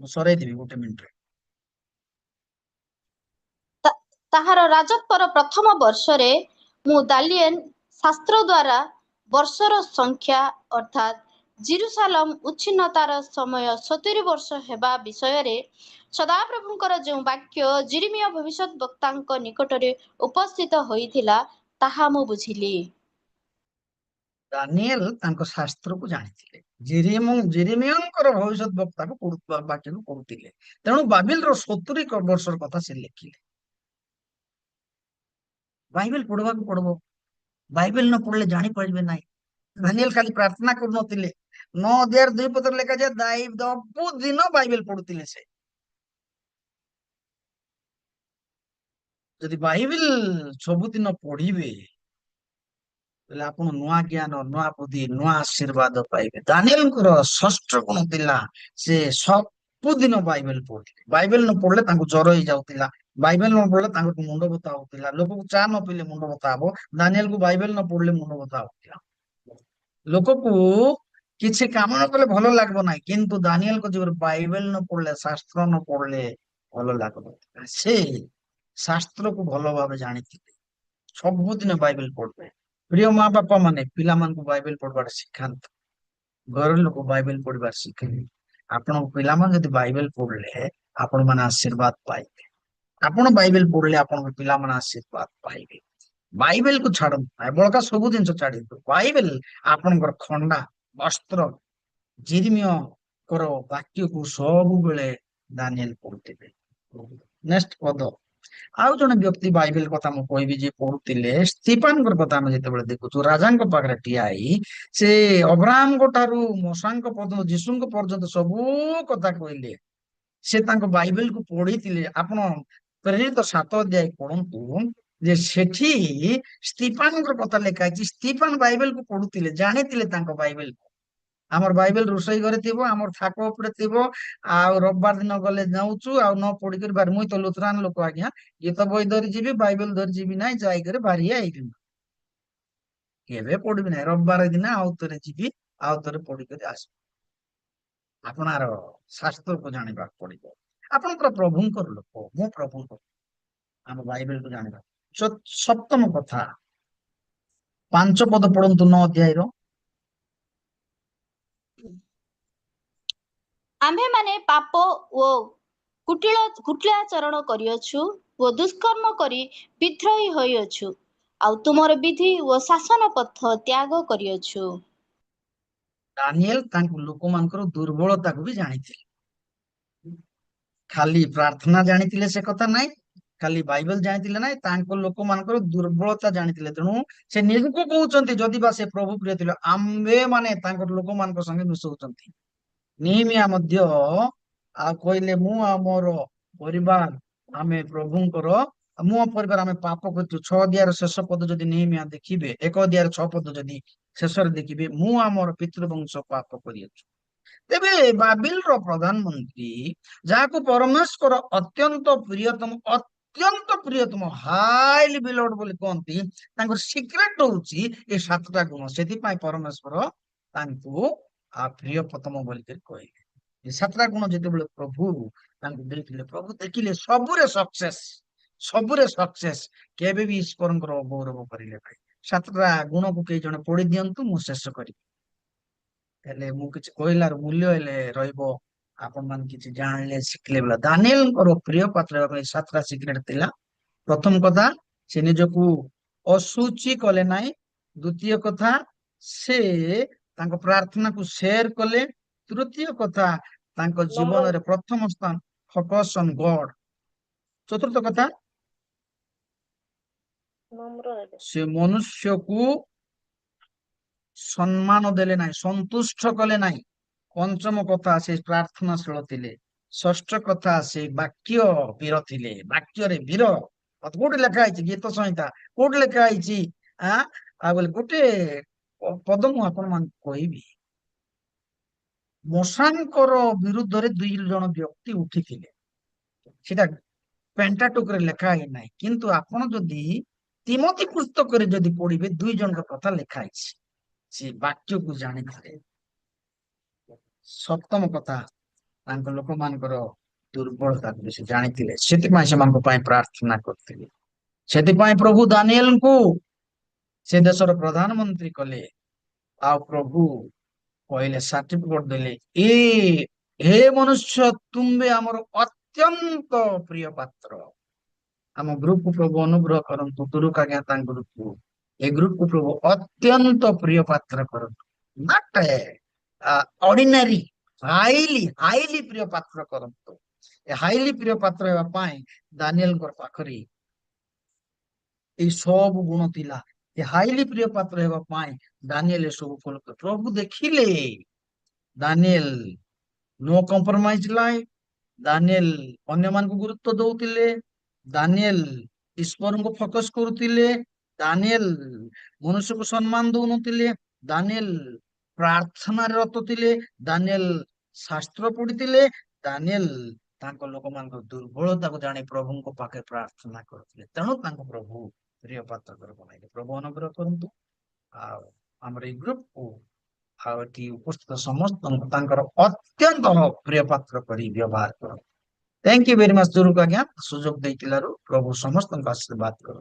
ମୁଁ ସରେଇଦେବି 1 ମିନିଟରେ। ତାହାର ରାଜତ୍ୱର ପ୍ରଥମ ବର୍ଷରେ ମୁଁ ଦାନିଏଲ ଶାସ୍ତ୍ର ଦ୍ୱାରା ବର୍ଷର ସଂଖ୍ୟା ଅର୍ଥାତ୍ ଜେରୁସାଲମ ଉଚ୍ଛିନ୍ନତାର ସମୟ 70 ବର୍ଷ ହେବା ବିଷୟରେ ସଦାପ୍ରଭୁଙ୍କର ଯେଉଁ ବାକ୍ୟ ଜିରିମିୟ ଭବିଷ୍ୟତ ବକ୍ତାଙ୍କ ନିକଟରେ ଉପସ୍ଥିତ ହୋଇଥିଲା ତାହା ମୁଁ ବୁଝିଲି। ଦାନିଏଲ ତାଙ୍କ ଶାସ୍ତ୍ରକୁ ଜାଣିଥିଲେ, ଜେରେମିୟଙ୍କର ଭବିଷ୍ୟତ ବକ୍ତାକୁ ବାକ୍ୟକୁ ପଢୁଥିଲେ। ତେଣୁ ବାବିଲର 70 ବର୍ଷର କଥା ସେ ଲେଖିଲେ। ବାଇବେଲ ପଢିବାକୁ ପଡିବ, ବାଇବେଲ ନ ପଢିଲେ ଜାଣିପାରିବେ ନାହିଁ। ଦାନିଏଲ ଖାଲି ପ୍ରାର୍ଥନା କରୁନଥିଲେ, 9 ଅଧ୍ୟାୟ 2 ପଦରେ ଲେଖାଯାଏ ସବୁଦିନ ବାଇବେଲ ପଢୁଥିଲେ ସେ। ଯଦି ବାଇବେଲ ସବୁଦିନ ପଢିବେ ତାହେଲେ ଆପଣ ନୂଆ ଜ୍ଞାନ, ନୂଆ ବୁଦ୍ଧି, ନୂଆ ଆଶୀର୍ବାଦ ପାଇବେ। ଦାନିଏଲଙ୍କର ଷଷ୍ଠ ଗୁଣ ଥିଲା, ସେ ସବୁଦିନ ବାଇବେଲ ପଢୁଥିଲେ। ବାଇବେଲ ନ ପଢିଲେ ତାଙ୍କୁ ଜ୍ୱର ହେଇଯାଉଥିଲା, ବାଇବେଲ ନ ପଢିଲେ ତାଙ୍କୁ ମୁଣ୍ଡ ବଥା ହଉଥିଲା। ଲୋକକୁ ଚା ନ ପିଇଲେ ମୁଣ୍ଡ ବଥା ହବ, ଦାନିଏଲକୁ ବାଇବେଲ ନ ପଢିଲେ ମୁଣ୍ଡ ବଥା ହଉଥିଲା। ଲୋକକୁ କିଛି କାମ ନ କଲେ ଭଲ ଲାଗିବ ନାହିଁ, କିନ୍ତୁ ଦାନିଏଲଙ୍କ ଜୀବନରେ ବାଇବେଲ ନ ପଢିଲେ, ଶାସ୍ତ୍ର ନ ପଢିଲେ ଭଲ ଲାଗୁନଥିଲା। ସେ ଶାସ୍ତ୍ରକୁ ଭଲ ଭାବେ ଜାଣିଥିଲେ, ସବୁଦିନ ବାଇବେଲ ପଢିବେ। ପ୍ରିୟ ମା ବାପା ମାନେ ପିଲାମାନଙ୍କୁ ବାଇବେଲ ପଢିବାରେ ଶିଖାନ୍ତୁ, ଘର ଲୋକ ବାଇବେଲ ପଢିବାରେ ଶିଖେଇବେ। ଆପଣଙ୍କ ପିଲାମାନେ ଯଦି ବାଇବେଲ ପଢିଲେ ଆପଣ ମାନେ ଆଶୀର୍ବାଦ ପାଇବେ। ଆପଣ ବାଇବେଲ ପଢିଲେ ଆପଣଙ୍କ ପିଲାମାନେ ଆଶୀର୍ବାଦ ପାଇବେ। ବାଇବେଲକୁ ଛାଡନ୍ତୁ, ବଳକା ସବୁ ଜିନିଷ ଛାଡନ୍ତୁ, ବାଇବେଲ ଆପଣଙ୍କର ଖଣ୍ଡା ବସ୍ତ୍ର। ଜିରିମିୟଙ୍କର ବାକ୍ୟକୁ ସବୁବେଳେ ଦାନିଏଲ ପଢୁଥିଲେ। ନେକ୍ସଟ ପଦ, ଆଉ ଜଣେ ବ୍ୟକ୍ତି ବାଇବେଲ କଥା ମୁଁ କହିବି ଯେ ପଢୁଥିଲେ, ସ୍ତିଫାନଙ୍କର କଥା ଆମେ ଯେତେବେଳେ ଦେଖୁଛୁ, ରାଜାଙ୍କ ପାଖରେ ଠିଆ ହେଇ ସେ ଅବ୍ରାହ୍ମଙ୍କ ଠାରୁ ମୋଶାଙ୍କ ପର୍ଯ୍ୟନ୍ତ, ଯୀଶୁଙ୍କ ପର୍ଯ୍ୟନ୍ତ ସବୁ କଥା କହିଲେ। ସେ ତାଙ୍କ ବାଇବେଲକୁ ପଢିଥିଲେ। ଆପଣ ପ୍ରେରିତ 7 ଅଧ୍ୟାୟ ପଢନ୍ତୁ ଯେ ସେଠି ସ୍ତିଫାନଙ୍କର କଥା ଲେଖା ହେଇଛି। ସ୍ତିଫାନ ବାଇବେଲକୁ ପଢୁଥିଲେ, ଜାଣିଥିଲେ ତାଙ୍କ ବାଇବେଲକୁ। ଆମର ବାଇବେଲ ରୋଷେଇ ଘରେ ଥିବ, ଆମର ଥାକ ଉପରେ ଥିବ, ଆଉ ରବିବାର ଦିନ ଗଲେ ଯାଉଛୁ ଆଉ ନ ପଢିକରି ବାହାରି। ମୁଇଁ ତ ଲୁଥରାନ ଲୋକ ଆଜ୍ଞା, ଗୀତ ବହି ଧରି ଯିବି, ବାଇବେଲ ଧରି ଯିବି ନାହିଁ, ଯାଇକରି ବାହାରିଆ ହେଇଯିବି, କେବେ ପଢିବି ନାହିଁ। ରବିବାର ଦିନ ଆଉ ଥରେ ଯିବି, ଆଉ ଥରେ ପଢିକରି ଆସିବି। ଆପଣର ଶାସ୍ତ୍ରକୁ ଜାଣିବାକୁ ପଡିବ। ଆପଣଙ୍କର ପ୍ରଭୁଙ୍କର ଲୋକ, ମୁଁ ପ୍ରଭୁଙ୍କର, ଆମ ବାଇବେଲକୁ ଜାଣିବା। ସପ୍ତମ କଥା, 5 ପଦ ପଢନ୍ତୁ 9 ଅଧ୍ୟାୟର। ଆମ୍ଭେମାନେ ପାପ ଓ କୁଟିଳାଚରଣ କରିଅଛୁ ଓ ଦୁଷ୍କର୍ମ କରି ବିଦ୍ରୋହୀ ହୋଇଅଛୁ, ଆଉ ତୁମର ବିଧି ଓ ଶାସନ ପଥ ତ୍ୟାଗ କରିଅଛୁ। ଦାନିଏଲ ତାଙ୍କ ଲୋକମାନଙ୍କର ଦୁର୍ବଳତାକୁ ବି ଜାଣିଥିଲେ। ଖାଲି ପ୍ରାର୍ଥନା ଜାଣିଥିଲେ ସେ କଥା ନାହିଁ, ଖାଲି ବାଇବେଲ ଜାଣିଥିଲେ ନାହିଁ, ତାଙ୍କ ଲୋକମାନଙ୍କର ଦୁର୍ବଳତା ଜାଣିଥିଲେ। ତେଣୁ ସେ ନିଜକୁ କହୁଛନ୍ତି, ଯଦି ବା ସେ ପ୍ରଭୁ ପ୍ରିୟ ଥିଲେ, ଆମ୍ଭେ ମାନେ ତାଙ୍କର ଲୋକମାନଙ୍କ ସଙ୍ଗେ ମିଶଉଛନ୍ତି। ନିହମିଆ ମଧ୍ୟ ଆଉ କହିଲେ, ମୁଁ ଆଉ ମୋର ପରିବାର ଆମେ ପ୍ରଭୁଙ୍କର, ମୋ ପରିବାର ଆମେ ପାପ କରିଛୁ। 6 ଅଧ୍ୟାୟର ଶେଷ ପଦ ଯଦି ନିହମିଆ ଦେଖିବେ, 1 ଅଧ୍ୟାୟର 6 ପଦ ଯଦି ଶେଷରେ ଦେଖିବେ, ମୁଁ ଆମର ପିତୃବଂଶ ପାପ କରିଅଛୁ। ତେବେ ବାବିଲର ପ୍ରଧାନମନ୍ତ୍ରୀ, ଯାହାକୁ ପରମେଶ୍ୱର ଅତ୍ୟନ୍ତ ପ୍ରିୟତମ ହାଇଲି ବିଲଡ୍ ବୋଲି କହନ୍ତି, ତାଙ୍କର ସିକ୍ରେଟ ହଉଛି ଏ 7ଟା ଗୁଣ। ସେଥିପାଇଁ ପରମେଶ୍ୱର ତାଙ୍କୁ ପ୍ରିୟତମ ବୋଲିକରି କହିଲେ। ଏ 7ଟା ଗୁଣ ଯେତେବେଳେ ପ୍ରଭୁ ତାଙ୍କୁ ଦେଇଥିଲେ, ପ୍ରଭୁ ଦେଖିଲେ ସବୁରେ ସକ୍ସେସ, କେବେ ବି ଈଶ୍ୱରଙ୍କର ଗୌରବ କରିଲେ ଭାଇ। 7ଟା ଗୁଣକୁ କେହି ଜଣେ ପଢି ଦିଅନ୍ତୁ, ମୁଁ ଶେଷ କରିବି। ହେଲେ ମୁଁ କିଛି କହିଲାର ମୂଲ୍ୟ ହେଲେ ରହିବ, ଆପଣ ମାନେ କିଛି ଜାଣିଲେ ଶିଖିଲେ ବୋla। ଦାନିଏଲଙ୍କର ପ୍ରିୟ ପାତ୍ର ହେବା ପାଇଁ 7ଟା ସିକ୍ରେଟ ଥିଲା। ପ୍ରଥମ କଥା, ସେ ନିଜକୁ ଅଶୁଚି କଲେ ନାହିଁ। ଦ୍ୱିତୀୟ କଥା, ସେ ତାଙ୍କ ପ୍ରାର୍ଥନାକୁ ସେୟାର କଲେ। ତୃତୀୟ କଥା, ତାଙ୍କ ଜୀବନରେ ପ୍ରଥମ ସ୍ଥାନ ଫୋକସ ଅନ୍ ଗଡ। ଚତୁର୍ଥ କଥା, ସେ ମନୁଷ୍ୟକୁ ସମ୍ମାନ ଦେଲେ ନାହିଁ, ସନ୍ତୁଷ୍ଟ କଲେ ନାହିଁ। ପଞ୍ଚମ କଥା, ସେ ପ୍ରାର୍ଥନାଶୀଳ ଥିଲେ। ଷଷ୍ଠ କଥା, ସେ ବାକ୍ୟ ବୀର ଥିଲେ, ବାକ୍ୟରେ ବୀର। କୋଉଠି ଲେଖା ହେଇଛି? ଗୀତ ସଂହିତା କୋଉଠି ଲେଖା ହେଇଛି? ଆଉ ବୋଲେ ଗୋଟେ ପଦ ମୁଁ ଆପଣ ମାନଙ୍କୁ କହିବି। ମୋଶାଙ୍କର ବିରୁଦ୍ଧରେ 2 ଜଣ ବ୍ୟକ୍ତି ଉଠିଥିଲେ, ସେଟା ପେଣ୍ଟାଟୁକରେ ଲେଖା ହେଇନାହିଁ, କିନ୍ତୁ ଆପଣ ଯଦି ତିମୋଥୀ ପୁସ୍ତକରେ ଯଦି ପଢିବେ, 2 ଜଣଙ୍କ କଥା ଲେଖା ହେଇଛି। ସେ ବାକ୍ୟକୁ ଜାଣିଥିଲେ। ସପ୍ତମ କଥା, ତାଙ୍କ ଲୋକମାନଙ୍କର ଦୁର୍ବଳତାକୁ ସେ ଜାଣିଥିଲେ, ସେଥିପାଇଁ ସେମାନଙ୍କ ପାଇଁ ପ୍ରାର୍ଥନା କରିଥିଲେ। ସେଥିପାଇଁ ପ୍ରଭୁ ଦାନିଏଲଙ୍କୁ ସେ ଦେଶର ପ୍ରଧାନମନ୍ତ୍ରୀ କଲେ ଆଉ ପ୍ରଭୁ କହିଲେ ସାର୍ଟିଫିକେଟ ଦେଲେ ଏ ହେ ମନୁଷ୍ୟ ତୁମେ ଆମର ଅତ୍ୟନ୍ତ ପ୍ରିୟ ପାତ୍ର। ଆମ ଗ୍ରୁପକୁ ପ୍ରଭୁ ଅନୁଗ୍ରହ କରନ୍ତୁ ତୁରୁକ ଆଜ୍ଞା ତାଙ୍କ ଗ୍ରୁପକୁ ଏ ଗ୍ରୁପକୁ ପ୍ରଭୁ ଅତ୍ୟନ୍ତ ପ୍ରିୟ ପାତ୍ର କରନ୍ତୁ। ନଟ୍ ଅର୍ଡିନାରୀ ହାଇଲି ପ୍ରିୟ ପାତ୍ର କରନ୍ତୁ। ଏ ହାଇଲି ପ୍ରିୟ ପାତ୍ର ହେବା ପାଇଁ ଦାନିଏଲଙ୍କ ପାଖରେ ଏଇ ସବୁ ଗୁଣ ଥିଲା। ଏ ହାଇଲି ପ୍ରିୟ ପାତ୍ର ହେବା ପାଇଁ ଦାନିଏଲ ଏସବୁ ଫଲୋ କଲେ। ପ୍ରଭୁ ଦେଖିଲେ Daniel no compromise life. Daniel ଅନ୍ୟମାନଙ୍କୁ ଗୁରୁତ୍ୱ ଦଉଥିଲେ। ଦାନିଏଲ ଈଶ୍ୱରଙ୍କୁ ଫୋକସ କରୁଥିଲେ। ଦାନିଏଲ ମନୁଷ୍ୟକୁ ସମ୍ମାନ ଦଉନଥିଲେ। ଦାନିଏଲ ପ୍ରାର୍ଥନାରେ ରତ ଥିଲେ। ଦାନିଏଲ ଶାସ୍ତ୍ର ପଢିଥିଲେ। ଦାନିଏଲ ତାଙ୍କ ଲୋକମାନଙ୍କ ଦୁର୍ବଳତାକୁ ଜାଣି ପ୍ରଭୁଙ୍କ ପାଖରେ ପ୍ରାର୍ଥନା କରୁଥିଲେ। ତେଣୁ ତାଙ୍କୁ ପ୍ରଭୁ ପ୍ରିୟ ପାତ୍ର ବନାଇଲେ। ପ୍ରଭୁ ଅନୁଗ୍ରହ କରନ୍ତୁ ଆଉ ଆମର ଏଇ ଗ୍ରୁପକୁ ଆଉ ଏଠି ଉପସ୍ଥିତ ସମସ୍ତଙ୍କୁ ତାଙ୍କର ଅତ୍ୟନ୍ତ ପ୍ରିୟ ପାତ୍ର କରି ବ୍ୟବହାର କରନ୍ତୁ। ଥ୍ୟାଙ୍କ ୟୁ ଭେରି ମଚ୍ ତୁରୁକ ଆଜ୍ଞା ସୁଯୋଗ ଦେଇଥିଲାରୁ ପ୍ରଭୁ ସମସ୍ତଙ୍କୁ ଆଶୀର୍ବାଦ କରନ୍ତୁ।